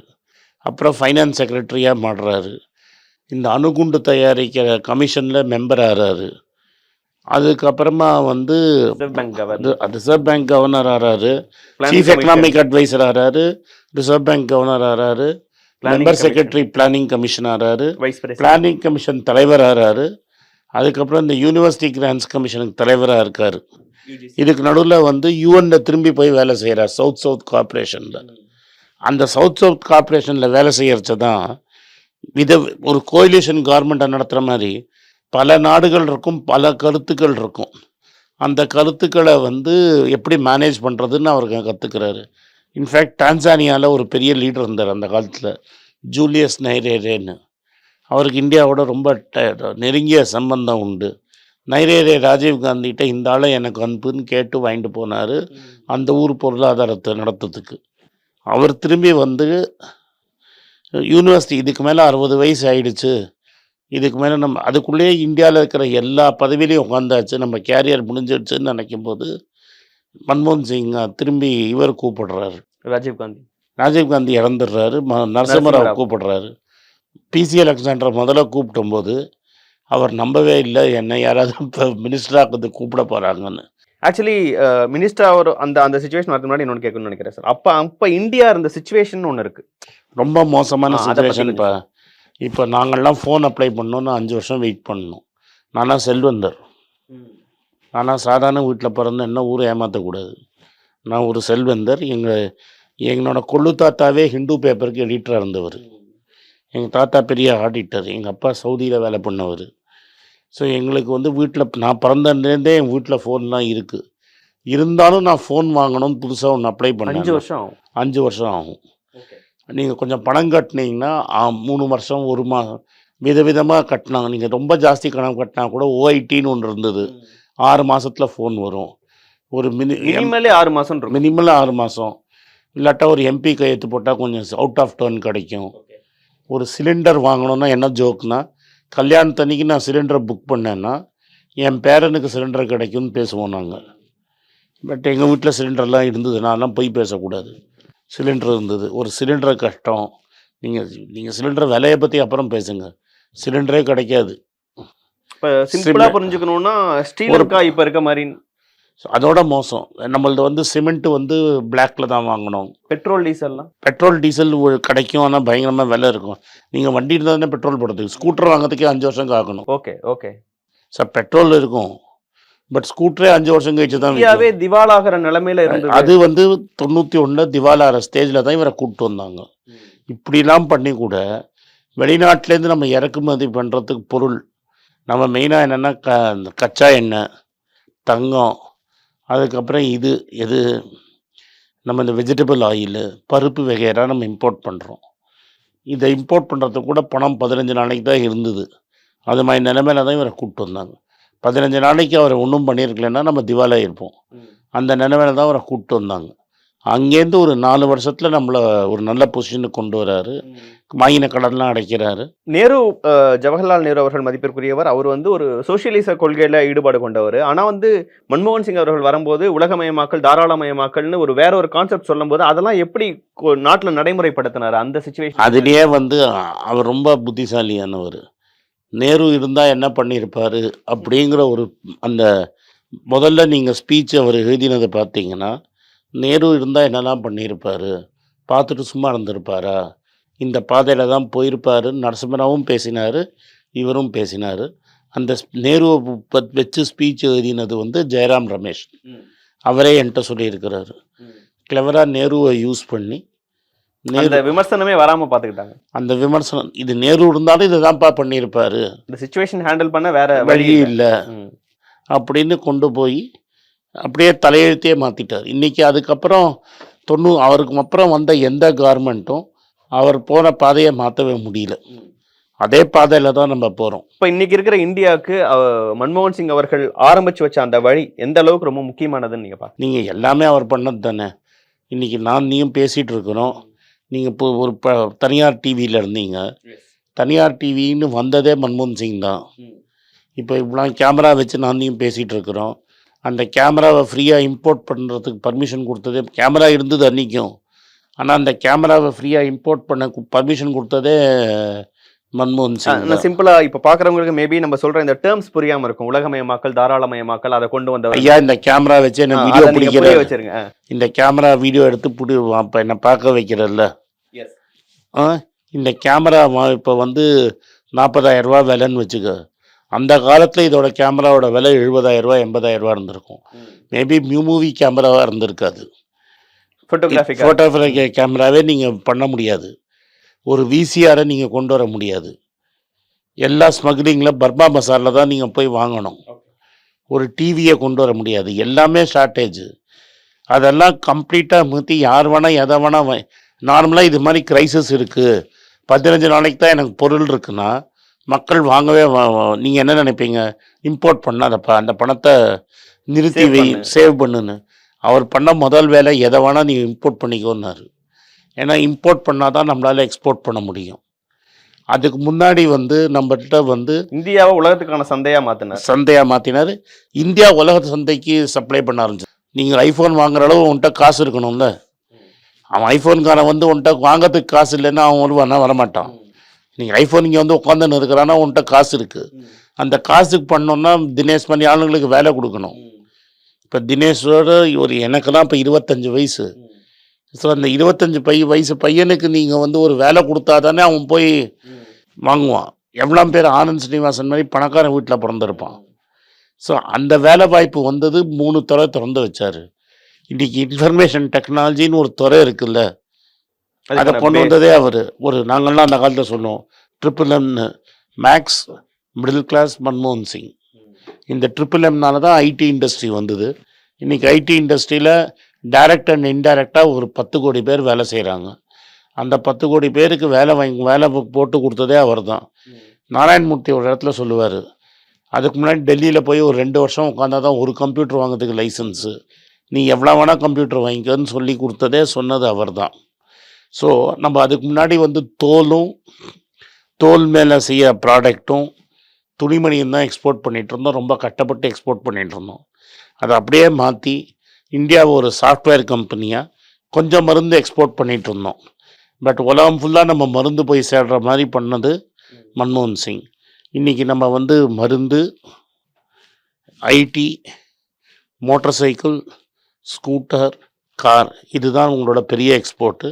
Speaker 1: அப்புறம் ஃபைனான்ஸ் செக்ரட்டரியாக மாறுறாரு. இந்த அணுகுண்டு தயாரிக்கிற கமிஷனில் மெம்பர் ஆகிறாரு. அதுக்கப்புறமா வந்து ரிசர்வ் பேங்க் கவர்னர் ஆகிறாரு, சீஃப் எக்கனாமிக் அட்வைசர் ஆகிறாரு, ரிசர்வ் பேங்க் கவர்னர் ஆகிறாரு, மெம்பர் செக்ரட்டரி பிளானிங் கமிஷன் ஆகிறாரு, பிளானிங் கமிஷன் தலைவர் ஆகிறாரு. அதுக்கப்புறம் இந்த யூனிவர்சிட்டி கிராண்ட்ஸ் கமிஷனுக்கு தலைவராக இருக்கார். இதுக்கு நடுவில் வந்து யூஎனில் திரும்பி போய் வேலை செய்கிறார் சவுத் கார்பரேஷனில். அந்த சவுத் கார்பரேஷனில் வேலை செய்யறச்ச தான் ஒரு கோயிலேஷன் கவர்மெண்ட்டை நடத்துகிற மாதிரி பல நாடுகள் இருக்கும், பல கருத்துக்கள் இருக்கும். அந்த கருத்துக்களை வந்து எப்படி மேனேஜ் பண்ணுறதுன்னு அவருக்கு கற்றுக்கிறாரு. இன்ஃபேக்ட் டான்சானியாவில் ஒரு பெரிய லீடர் இருந்தார் அந்த காலத்தில், ஜூலியஸ் நைரேரேன்னு. அவருக்கு இந்தியாவோட ரொம்ப நெருங்கிய சம்பந்தம் உண்டு. நைரேரே ராஜீவ் காந்திகிட்ட இந்த ஆளை எனக்கு அனுப்புன்னு கேட்டு வாங்கிட்டு போனார் அந்த ஊர் பொருளாதாரத்தை நடத்துறதுக்கு. அவர் திரும்பி வந்து யூனிவர்சிட்டி இதுக்கு மேலே 60 வயசு ஆயிடுச்சு, இதுக்கு மேலே நம்ம அதுக்குள்ளேயே இந்தியாவில் இருக்கிற எல்லா பதவியிலையும் உட்காந்தாச்சு, நம்ம கேரியர் முடிஞ்சிடுச்சுன்னு நினைக்கும் போது மன்மோகன் சிங் திரும்பி இவர் கூப்பிடுறாரு, ராஜீவ் காந்தி இறந்துடுறாரு. நரசிம்மராவ் கூப்பிடுறாரு. பிசி அலெக்சாண்டர் முதல்ல கூப்பிட்டும்போது அவர் நம்பவே இல்லை, என்ன யாராவது இப்போ மினிஸ்டராக கூப்பிட போகிறாங்கன்னு.
Speaker 2: ஆக்சுவலி மினிஸ்டர் அவர் அந்த சுச்சுவேஷன் வரதுக்கு முன்னாடி இன்னொன்று கேட்கணும்னு நினைக்கிறேன் சார். அப்போ இந்தியா இருந்த சுச்சுவேஷன் ஒன்று இருக்குது, ரொம்ப
Speaker 1: மோசமான சுச்சுவேஷன். இப்போ நாங்கள்லாம் ஃபோன் அப்ளை பண்ணோன்னு 5 வருஷம் வெயிட் பண்ணணும். நானாக செல்வந்தர், நானாக சாதாரண வீட்டில் பிறந்த என்ன ஊரை ஏமாற்றக்கூடாது. நான் ஒரு செல்வந்தர். எங்களோட கொள்ளு தாத்தாவே ஹிந்து பேப்பருக்கு எடிட்டராக இருந்தவர். எங்கள் தாத்தா பெரிய ஆடிட்டர், எங்கள் அப்பா சவுதியில் வேலை பண்ணவர். ஸோ எங்களுக்கு வந்து வீட்டில் நான் பிறந்ததுலேருந்தே என் வீட்டில் ஃபோன்லாம் இருக்குது. இருந்தாலும் நான் ஃபோன் வாங்கணும்னு புதுசாக ஒன்று அப்ளை பண்ணேன். 5 வருஷம் ஆகும். நீங்கள் கொஞ்சம் பணம் கட்டினீங்கன்னா 3 வருஷம் 1 மாதம் விதவிதமாக கட்டினாங்க. நீங்கள் ரொம்ப ஜாஸ்தி கணக்கு கட்டினா கூட ஓஐடின்னு ஒன்று இருந்தது, 6 மாதத்தில் ஃபோன் வரும். ஒரு
Speaker 2: மினிமலே 6 மாதம்,
Speaker 1: மினிமலாக 6 மாதம். இல்லாட்டா ஒரு எம்பி கையெழுத்து போட்டால் கொஞ்சம் அவுட் ஆஃப் டர்ன் கிடைக்கும். ஒரு சிலிண்டர் வாங்கணுன்னா என்ன ஜோக்குனா, கல்யாணத்தன்னைக்கு நான் சிலிண்டரை புக் பண்ணேன்னா என் பேரனுக்கு சிலிண்டர் கிடைக்கும்னு பேசுவோம் நாங்கள். பட் எங்கள் வீட்டில் சிலிண்டர்லாம் இருந்தது, நான்லாம் போய் பேசக்கூடாது. சிலிண்டர் இருந்தது. ஒரு சிலிண்டரை கஷ்டம். நீங்கள் சிலிண்டர் விலையை பற்றி அப்புறம் பேசுங்க, சிலிண்டரே கிடைக்காது.
Speaker 2: இப்போ சிம்பிளாக புரிஞ்சுக்கணுன்னா ஸ்ரீலங்கா இப்போ இருக்க மாதிரி
Speaker 1: அதோட மோசம். நம்மளது வந்து சிமெண்ட் வந்து பிளாக்ல தான் வாங்கணும். பெட்ரோல் டீசல் கிடைக்கும், ஆனால் பயங்கரமாக விலை இருக்கும். நீங்கள் வண்டி இருந்தால் தானே பெட்ரோல் போடுறதுக்கு. ஸ்கூட்டர் வாங்கிறதுக்கே 5 வருஷம் காக்கணும்.
Speaker 2: ஓகே
Speaker 1: சார், பெட்ரோல் இருக்கும், பட் ஸ்கூட்டரே 5 வருஷம் கழிச்சு தான்
Speaker 2: திவாலாகிற நிலைமையில இருந்தது.
Speaker 1: அது வந்து 91 திவாலாகிற ஸ்டேஜில் தான் இவரை கூப்பிட்டு வந்தாங்க. இப்படிலாம் பண்ணி கூட வெளிநாட்டிலேருந்து நம்ம இறக்குமதி பண்ணுறதுக்கு பொருள் நம்ம மெயினாக என்னென்னா கச்சா எண்ணெய், தங்கம், அதுக்கப்புறம் எது நம்ம இந்த வெஜிடபிள் ஆயில், பருப்பு வகையெல்லாம் நம்ம இம்போர்ட் பண்ணுறோம். இதை இம்போர்ட் பண்ணுறதுக்கு கூட பணம் 15 நாளைக்கு தான் இருந்தது. அது மாதிரி நிலைமையில தான் இவரை கூப்பிட்டு வந்தாங்க. 15 நாளைக்கு அவரை ஒன்றும் பண்ணியிருக்கலன்னா நம்ம திவாலாக இருப்போம். அந்த நிலைமையில தான் அவரை கூப்பிட்டு வந்தாங்க. அங்கேருந்து ஒரு 4 வருஷத்துல நம்மள ஒரு நல்ல பொசிஷனுக்கு கொண்டு வராரு. வாங்கின கடன்லாம் அடைக்கிறாரு.
Speaker 2: நேரு ஜவஹர்லால் நேரு அவர்கள் மதிப்பிற்குரியவர். அவர் வந்து ஒரு சோசியலிச கொள்கையில ஈடுபாடு கொண்டவர். ஆனா வந்து மன்மோகன் சிங் அவர்கள் வரும்போது உலகமயமாக்கல், தாராளமயமாக்கல்னு வேற ஒரு கான்செப்ட் சொல்லும்போது அதெல்லாம் எப்படி நாட்டுல நடைமுறைப்படுத்தினாரு அந்த சிச்சுவேஷன்?
Speaker 1: அதிலேயே வந்து அவர் ரொம்ப புத்திசாலியானவர். நேரு இருந்தா என்ன பண்ணியிருப்பாரு அப்படிங்கிற ஒரு அந்த முதல்ல நீங்க ஸ்பீச் அவர் எழுதினதை பார்த்தீங்கன்னா, நேரு இருந்தா என்னலாம் பண்ணியிருப்பாரு? பார்த்துட்டு சும்மா இருந்திருப்பாரா? இந்த பாதையில தான் போயிருப்பாருன்னு நரசிம்மராவும் பேசினாரு, இவரும் பேசினாரு. அந்த நேருவ வச்சு ஸ்பீச் எழுதினது வந்து ஜெயராம் ரமேஷ். அவரே என்ட்ட சொல்லியிருக்கிறாரு. கிளவரா நேருவை யூஸ் பண்ணி
Speaker 2: அந்த விமர்சனமே வராம பாத்துக்கிட்டாங்க.
Speaker 1: அந்த விமர்சனம் இது நேரு இருந்தாலும் இதை தான்ப்பா பண்ணியிருப்பாரு.
Speaker 2: இந்த சிச்சுவேஷன் ஹேண்டில் பண்ண வேற
Speaker 1: வழி இல்லை அப்படின்னு கொண்டு போய் அப்படியே தலையெழுத்தையே மாற்றிட்டார். இன்றைக்கி அதுக்கப்புறம் அவருக்கு அப்புறம் வந்த எந்த கவர்மெண்ட்டும் அவர் போன பாதையை மாற்றவே முடியல. அதே பாதையில் தான் நம்ம போகிறோம்.
Speaker 2: இப்போ இன்னைக்கு இருக்கிற இந்தியாவுக்கு மன்மோகன் சிங் அவர்கள் ஆரம்பித்து வச்ச அந்த வழி எந்த அளவுக்கு ரொம்ப முக்கியமானதுன்னு நீங்கள் பார்க்க?
Speaker 1: நீங்கள் எல்லாமே அவர் பண்ணது தானே. இன்றைக்கி நீயும் பேசிகிட்டு இருக்கிறோம். நீங்கள் இப்போ ஒரு தனியார் டிவியில் இருந்தீங்க. தனியார் டிவின்னு வந்ததே மன்மோகன் சிங் தான். இப்போ இவ்வளோ கேமரா வச்சு நீயும் பேசிகிட்டு இருக்கிறோம். அந்த கேமராவை ஃப்ரீயாக இம்போர்ட் பண்ணுறதுக்கு பர்மிஷன் கொடுத்ததே கேமரா இருந்தது அன்றைக்கும். ஆனால் அந்த கேமராவை ஃப்ரீயாக இம்போர்ட் பண்ண பர்மிஷன் கொடுத்ததே மன்மோகன் சிங்.
Speaker 2: நான் சிம்பிளாக இப்போ பார்க்குறவங்களுக்கு மேபி நம்ம சொல்கிற இந்த டேர்ம்ஸ் புரியாமல் இருக்கும். உலகமயமாக்கல், தாராளமயமாக்கல், அதை கொண்டு வந்த
Speaker 1: ஐயா இந்த கேமரா வச்சு என்ன வீடியோ பிடிக்கிற
Speaker 2: வச்சிருங்க. இந்த
Speaker 1: கேமரா வீடியோ எடுத்து அப்போ என்னை பார்க்க வைக்கிறல்ல. இந்த கேமரா இப்போ வந்து 40,000 ரூபா விலைன்னு வச்சுக்க. அந்த காலத்தில் இதோட கேமராவோட விலை 70,000 ரூபா 80,000 ரூபா இருந்திருக்கும். மேபி மூவி கேமராவாக இருந்திருக்காது. ஃபோட்டோகிராஃபி கேமராவே நீங்கள் பண்ண முடியாது. ஒரு விசிஆரை நீங்கள் கொண்டு வர முடியாது. எல்லா ஸ்மக்லிங்கில் பர்மா மசாலா தான் நீங்கள் போய் வாங்கணும். ஒரு டிவியை கொண்டு வர முடியாது. எல்லாமே ஷார்ட்டேஜ். அதெல்லாம் கம்ப்ளீட்டாக மாற்றி யார் வேணால் எதை வேணால் நார்மலாக இது மாதிரி க்ரைசிஸ் இருக்குது, 15 நாளைக்கு தான் எனக்கு பொருள் இருக்குன்னா மக்கள் வாங்கவே நீங்கள் என்ன நினைப்பீங்க? இம்போர்ட் பண்ணாதப்பா, அந்த பணத்தை நிறுத்தி சேவ் பண்ணுன்னு. அவர் பண்ண முதல் வேலை எதை வேணால் நீங்கள் இம்போர்ட் பண்ணிக்கோன்னாரு. ஏன்னா இம்போர்ட் பண்ணால் தான் நம்மளால் எக்ஸ்போர்ட் பண்ண முடியும். அதுக்கு முன்னாடி வந்து நம்மகிட்ட வந்து
Speaker 2: இந்தியாவை உலகத்துக்கான சந்தையாக
Speaker 1: மாற்றினார். இந்தியா உலக சந்தைக்கு சப்ளை பண்ண ஆரம்பிச்சு. நீங்கள் ஐஃபோன் வாங்குற அளவு உன்கிட்ட காசு இருக்கணும்ல. அவன் ஐஃபோனுக்காரன் வந்து உன்கிட்ட வாங்கிறதுக்கு காசு இல்லைன்னா அவன் வரமாட்டான். நீங்கள் ஐஃபோன் இங்கே வந்து உட்காந்துன்னு இருக்கிறான்னா உன்கிட்ட காசு இருக்குது. அந்த காசுக்கு பண்ணோன்னா தினேஷ் பண்ணி ஆளுங்களுக்கு வேலை கொடுக்கணும். இப்போ தினேஷோட எனக்கு தான் இப்போ 25 வயசு. ஸோ அந்த 25 வயசு பையனுக்கு நீங்கள் வந்து ஒரு வேலை கொடுத்தா தானே அவன் போய் வாங்குவான். எவ்வளோ பேர் ஆனந்த் ஸ்ரீனிவாசன் மாதிரி பணக்காரன் வீட்டில் பிறந்திருப்பான். ஸோ அந்த வேலை வாய்ப்பு வந்தது 3 துறை திறந்து வச்சார். இன்றைக்கி இன்ஃபர்மேஷன் டெக்னாலஜின்னு ஒரு துறை இருக்குல்ல, அதை கொண்டு வந்ததே அவர். நாங்கள்லாம் அந்த காலத்தில் சொல்லுவோம் MMM, மேக்ஸ், மிடில் கிளாஸ், மன்மோகன் சிங். இந்த MMMனால தான் ஐடி இண்டஸ்ட்ரி வந்தது. இன்றைக்கி ஐடி இண்டஸ்ட்ரியில் டைரக்ட் அண்ட் இன்டைரக்டாக ஒரு 10 கோடி பேர் வேலை செய்கிறாங்க. அந்த 10 கோடி பேருக்கு வேலை போட்டு கொடுத்ததே அவர் தான். நாராயணமூர்த்தி ஒரு இடத்துல சொல்லுவார், அதுக்கு முன்னாடி டெல்லியில் போய் ஒரு 2 வருஷம் உட்காந்தா தான் ஒரு கம்ப்யூட்டர் வாங்கிறதுக்கு லைசன்ஸு, நீ எவ்வளோ வேணால் கம்ப்யூட்டர் வாங்கிக்கன்னு சொல்லி கொடுத்ததே சொன்னது அவர் தான். ஸோ நம்ம அதுக்கு முன்னாடி வந்து தோல் மேலே செய்ய ப்ராடக்ட்டும் துணிமணியும் தான் எக்ஸ்போர்ட் பண்ணிகிட்டு இருந்தோம். ரொம்ப கஷ்டப்பட்டு எக்ஸ்போர்ட் பண்ணிகிட்டு இருந்தோம். அதை அப்படியே மாற்றி இந்தியாவை ஒரு சாஃப்ட்வேர் கம்பெனியாக கொஞ்சம் மருந்து எக்ஸ்போர்ட் பண்ணிகிட்டு இருந்தோம். பட் உலகம் ஃபுல்லாக நம்ம மருந்து போய் சேர்ற மாதிரி பண்ணது மன்மோகன் சிங். இன்றைக்கி நம்ம வந்து மருந்து, IT, motor cycle, scooter, car, இதுதான் உங்களோட பெரிய எக்ஸ்போர்ட்டு.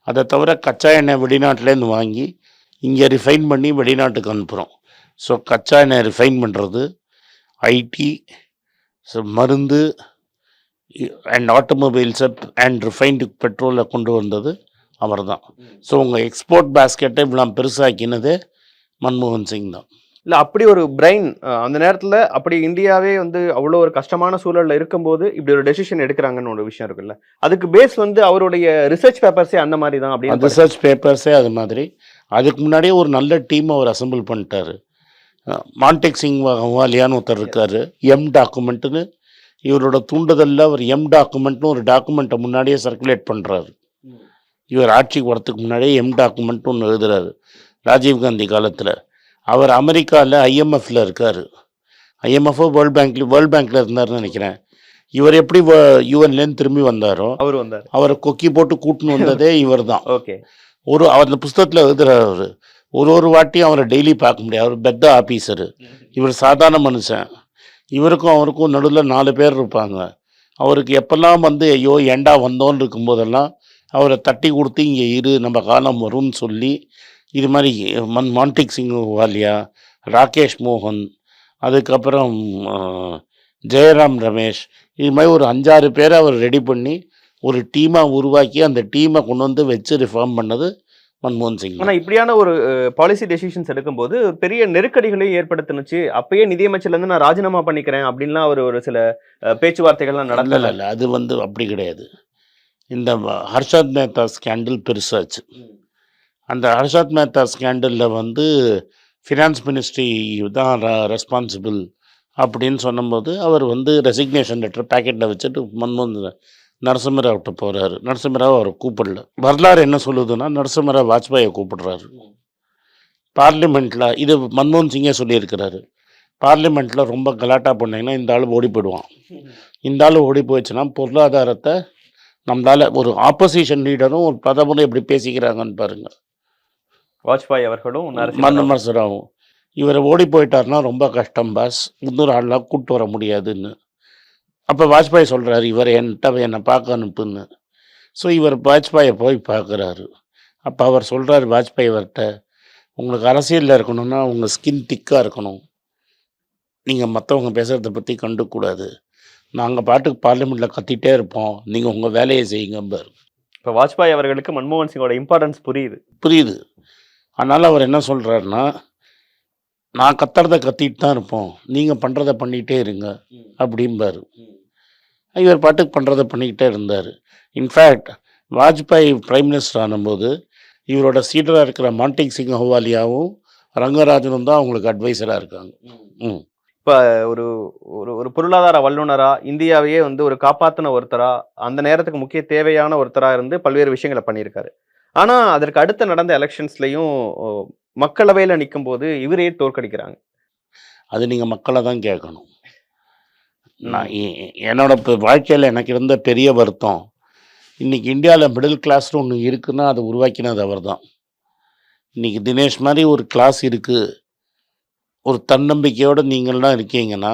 Speaker 1: அதை தவிர கச்சா எண்ணெய் வெளிநாட்டிலேருந்து வாங்கி இங்கே ரிஃபைன் பண்ணி வெளிநாட்டுக்கு அனுப்புகிறோம். ஸோ கச்சா எண்ணெய் ரிஃபைன் பண்ணுறது, ஐடி, மருந்து அண்ட் ஆட்டோமொபைல்ஸை அண்ட் ரிஃபைன்டு பெட்ரோலை கொண்டு வந்தது அவர் தான். ஸோ உங்கள் எக்ஸ்போர்ட் பேஸ்கெட்டை இவ்வளோ பெருசாக்கினதே மன்மோகன் சிங் தான்.
Speaker 2: இல்லை அப்படி ஒரு பிரெயின் அந்த நேரத்தில் அப்படி இந்தியாவே வந்து அவ்வளோ ஒரு கஷ்டமான சூழலில் இருக்கும்போது இப்படி ஒரு டெசிஷன் எடுக்கிறாங்கன்னு ஒரு விஷயம் இருக்குல்ல, அதுக்கு பேஸ் வந்து அவருடைய ரிசர்ச் பேப்பர்ஸே அந்த மாதிரி தான். அப்படி
Speaker 1: ரிசர்ச் பேப்பர்ஸே அது மாதிரி. அதுக்கு முன்னாடியே ஒரு நல்ல டீம் அவர் அசம்பிள் பண்ணிட்டார். மான்டெக் சிங் வாலியான்னு ஒருத்தர் இருக்கார், டாக்குமெண்ட்டுன்னு இவரோட தூண்டுதலில் அவர் டாக்குமெண்ட்னு ஒரு டாக்குமெண்ட்டை முன்னாடியே சர்க்குலேட் பண்ணுறாரு. இவர் ஆட்சிக்கு வரத்துக்கு முன்னாடியே டாக்குமெண்ட்னு ஒன்று எழுதுறாரு ராஜீவ்காந்தி காலத்தில். அவர் அமெரிக்காவில் ஐஎம்எஃப்ல இருக்கார். ஐஎம்எஃப்ஓ வேர்ல்ட் பேங்க்கில் இருந்தாருன்னு நினைக்கிறேன். இவர் எப்படி யூஎன்லேருந்து திரும்பி வந்தாரோ
Speaker 2: அவர் வந்தார்,
Speaker 1: அவரை கொக்கி போட்டு கூட்டின்னு வந்ததே இவர் தான்.
Speaker 2: ஓகே.
Speaker 1: அவர் அந்த புஸ்தகத்தில் எழுதுறாரு. ஒரு வாட்டியும் அவரை டெய்லி பார்க்க முடியாது. அவர் பெத்த ஆஃபீஸரு, இவர் சாதாரண மனுஷன். இவருக்கும் அவருக்கும் நடுவில் 4 பேர் இருப்பாங்க. அவருக்கு எப்பெல்லாம் வந்து ஐயோ ஏண்டா வந்தோன்னு இருக்கும்போதெல்லாம் அவரை தட்டி கொடுத்து இங்கே இரு நம்ம காலம் வரும்னு சொல்லி இது மாதிரி மான்டேக் சிங் வாலியா, ராகேஷ் மோகன், அதுக்கப்புறம் ஜெயராம் ரமேஷ், இது மாதிரி ஒரு 5-6 பேரை அவர் ரெடி பண்ணி ஒரு டீமாக உருவாக்கி அந்த டீமை கொண்டு வந்து வச்சு ரிஃபார்ம் பண்ணது மன்மோகன் சிங்.
Speaker 2: ஆனால் இப்படியான ஒரு பாலிசி டெசிஷன்ஸ் எடுக்கும்போது பெரிய நெருக்கடிகளையும் ஏற்படுத்தினுச்சு. அப்பயே நிதியமைச்சர்லேருந்து நான் ராஜினாமா பண்ணிக்கிறேன் அப்படின்லாம் அவர் ஒரு சில பேச்சுவார்த்தைகள்லாம் நடந்தல.
Speaker 1: இல்லை, அது வந்து அப்படி கிடையாது. இந்த ஹர்ஷத் மேத்தா ஸ்கேண்டல் பெருசாச்சு. அந்த ஹர்ஷத் மேத்தா ஸ்கேண்டலில் வந்து ஃபினான்ஸ் மினிஸ்ட்ரி தான் ரெஸ்பான்சிபிள் அப்படின்னு சொன்னபோது அவர் வந்து ரெசிக்னேஷன் லெட்டர் பேக்கெட்டில் வச்சுட்டு மன்மோகன் நரசிம்மராவ்கிட்ட போகிறாரு. நரசிம்மராவ் அவரை கூப்பிடல. வரலாறு என்ன சொல்லுதுன்னா நரசிம்மராவ் வாஜ்பாயை கூப்பிடுறாரு. பார்லிமெண்ட்டில் இது மன்மோகன் சிங்கே சொல்லியிருக்கிறாரு. பார்லிமெண்ட்டில் ரொம்ப கலாட்டா பண்ணிங்கன்னா இந்த ஆள் ஓடி போயிடுவான். இந்த ஆள் ஓடி போயிடுச்சுன்னா பொருளாதாரத்தை நம்மளால் ஒரு ஆப்போசிஷன் லீடரும் ஒரு பிரதமரும் எப்படி பேசிக்கிறாங்கன்னு பாருங்கள்.
Speaker 2: வாஜ்பாய் அவர்களும்
Speaker 1: நரசிம்மராவும் இவரை ஓடி போயிட்டார்னா ரொம்ப கஷ்டம் பாஸ், இன்னொரு ஆள்லாம் கூப்பிட்டு வர முடியாதுன்னு. அப்போ வாஜ்பாய் சொல்கிறாரு இவர் என்னை பார்க்க அனுப்புன்னு. ஸோ இவர் வாஜ்பாயை போய் பார்க்குறாரு. அப்போ அவர் சொல்கிறார் வாஜ்பாய் அவர்கிட்ட, உங்களுக்கு அரசியலில் இருக்கணும்னா உங்கள் ஸ்கின் திக்காக இருக்கணும், நீங்கள் மற்றவங்க பேசுகிறத பற்றி கண்டுக்கூடாது, நாங்கள் பாட்டுக்கு பார்லிமெண்ட்டில் கத்திட்டே இருப்போம், நீங்கள் உங்கள் வேலையை செய்யுங்கம்பார்.
Speaker 2: இப்போ வாஜ்பாய் அவர்களுக்கு மன்மோகன் சிங்கோட இம்பார்ட்டன்ஸ் புரியுது. அதனால் அவர் என்ன சொல்கிறாருன்னா, நான் கத்துறதை கத்திட்டு தான் இருப்போம், நீங்கள் பண்ணுறதை பண்ணிகிட்டே இருங்க அப்படிம்பார். இவர் பாட்டுக்கு பண்ணுறதை பண்ணிக்கிட்டே இருந்தார். இன்ஃபேக்ட் வாஜ்பாய் பிரைம் மினிஸ்டர் ஆனும்போது இவரோட சீடராக இருக்கிற மான்டேக் சிங் அஹ்லுவாலியாவும் ரங்கராஜனும் தான் அவங்களுக்கு அட்வைசராக இருக்காங்க. இப்போ ஒரு ஒரு பொருளாதார வல்லுநரா இந்தியாவையே வந்து ஒரு காப்பாற்றின ஒருத்தரா, அந்த நேரத்துக்கு முக்கிய தேவையான ஒருத்தராக இருந்து பல்வேறு விஷயங்களை பண்ணியிருக்காரு. ஆனால் அதற்கு அடுத்து நடந்த எலெக்ஷன்ஸ்லையும் மக்களவையில் நிற்கும் போது இவரே தோற்கடிக்கிறாங்க.
Speaker 1: அது நீங்கள் மக்களை தான் கேட்கணும். நான் என்னோட வாழ்க்கையில் எனக்கு இருந்த பெரிய வருத்தம், இன்றைக்கி இந்தியாவில் மிடில் கிளாஸ்னு ஒன்று இருக்குன்னா அதை உருவாக்கினது அவர் தான். இன்றைக்கி தினேஷ் மாதிரி ஒரு கிளாஸ் இருக்குது, ஒரு தன்னம்பிக்கையோடு நீங்கள்லாம் இருக்கீங்கன்னா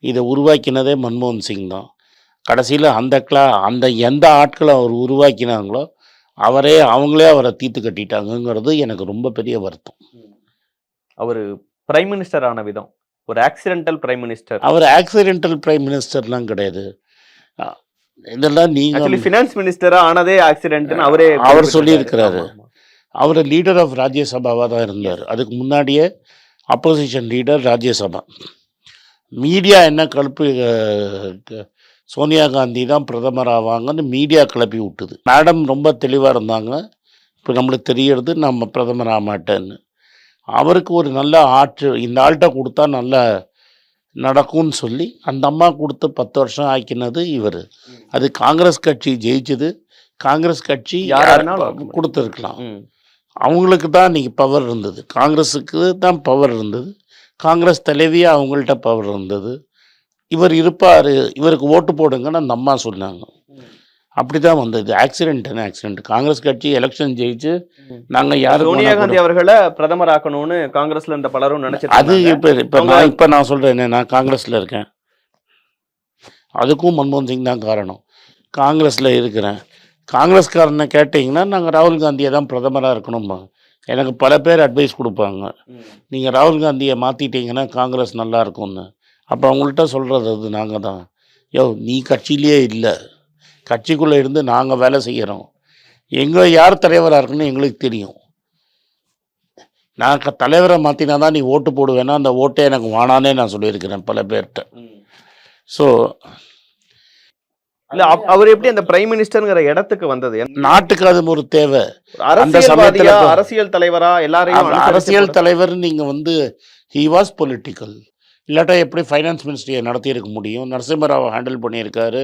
Speaker 1: இதை உருவாக்கினதே மன்மோகன் சிங் தான். கடைசியில் அந்த எந்த ஆட்களை அவர் உருவாக்கினாங்களோ அவங்களே அவரை தீர்த்து கட்டிட்டாங்கங்கிறது எனக்கு ரொம்ப பெரிய வருத்தம்.
Speaker 2: அவர் பிரைம் மினிஸ்டர் ஆன விதம் ஒரு ஆக்சிடென்டல் பிரைம் மினிஸ்டர்.
Speaker 1: அவர் ஆக்சிடென்டல் பிரைம் மினிஸ்டர்லாம் கிடையாது. இதெல்லாம் நீங்கள்
Speaker 2: ஃபினான்ஸ் மினிஸ்டரா ஆனதே ஆக்சிடென்ட்னு அவர்
Speaker 1: சொல்லியிருக்கிறாரு. அவர் லீடர் ஆஃப் ராஜ்யசபாவாக தான் இருந்தார். அதுக்கு முன்னாடியே அப்போசிஷன் லீடர் ராஜ்யசபா. மீடியா என்ன கலப்பு, சோனியா காந்தி தான் பிரதமர் ஆவாங்கன்னு மீடியா கிளப்பி விட்டுது. மேடம் ரொம்ப தெளிவாக இருந்தாங்க, இப்போ நம்மளுக்கு தெரியறது நம்ம பிரதமர் ஆக மாட்டேன்னு. அவருக்கு ஒரு நல்ல இந்த ஆள்கிட்ட கொடுத்தா நல்லா நடக்கும்னு சொல்லி அந்த அம்மா கொடுத்து 10 வருஷம் ஆக்கினது இவர். அது காங்கிரஸ் கட்சி ஜெயிச்சது. காங்கிரஸ் கட்சி கொடுத்துருக்கலாம், அவங்களுக்கு தான் இன்றைக்கி பவர் இருந்தது, காங்கிரஸுக்கு தான் பவர் இருந்தது, காங்கிரஸ் தலைவியாக அவங்கள்ட்ட பவர் இருந்தது. இவர் இருப்பார், இவருக்கு ஓட்டு போடுங்கன்னு அந்த அம்மா சொன்னாங்க. அப்படி தான் வந்தது. ஆக்சிடென்ட். காங்கிரஸ் கட்சி எலெக்ஷன் ஜெயிச்சு நாங்கள் யாரும்
Speaker 2: சோனியா காந்தி அவர்களை பிரதமர் ஆக்கணும்னு காங்கிரஸ்ல இருந்த பலரும் நினைச்சு. அது
Speaker 1: இப்போ நான் சொல்கிறேன், நான் காங்கிரஸில் இருக்கேன், அதுக்கும் மன்மோகன் சிங் தான் காரணம். காங்கிரஸில் இருக்கிறேன், காங்கிரஸ்காரனை கேட்டிங்கன்னா நாங்கள் ராகுல் காந்தியை தான் பிரதமராக இருக்கணும்பா. எனக்கு பல பேர் அட்வைஸ் கொடுப்பாங்க, நீங்கள் ராகுல் காந்தியை மாற்றிட்டீங்கன்னா காங்கிரஸ் நல்லா இருக்கும்னு. அப்போ அவங்கள்ட்ட சொல்கிறது அது நாங்கள் தான், நீ கட்சியிலே இல்லை, கட்சிக்குள்ளே இருந்து நாங்கள் வேலை செய்கிறோம், எங்களை யார் தலைவராக இருக்குன்னு எங்களுக்கு தெரியும், நான் தலைவரை மாற்றினா தான் நீ ஓட்டு போடுவேன்னா அந்த ஓட்டே எனக்கு வானானே நான் சொல்லியிருக்கிறேன் பல பேர்கிட்ட. ஸோ
Speaker 2: இல்ல அவர் எப்படி அந்த பிரைம் மினிஸ்டர்ங்கிற இடத்துக்கு வந்தது?
Speaker 1: நாட்டுக்கு அது ஒரு தேவை.
Speaker 2: அரசியல் தலைவரா எல்லாரையும்
Speaker 1: அரசியல் தலைவர் நீங்க வந்து he was political. இல்லாட்டா எப்படி ஃபைனான்ஸ் மினிஸ்ட்ரியை நடத்தியிருக்க முடியும்? நரசிம்மராவை ஹேண்டில் பண்ணியிருக்காரு,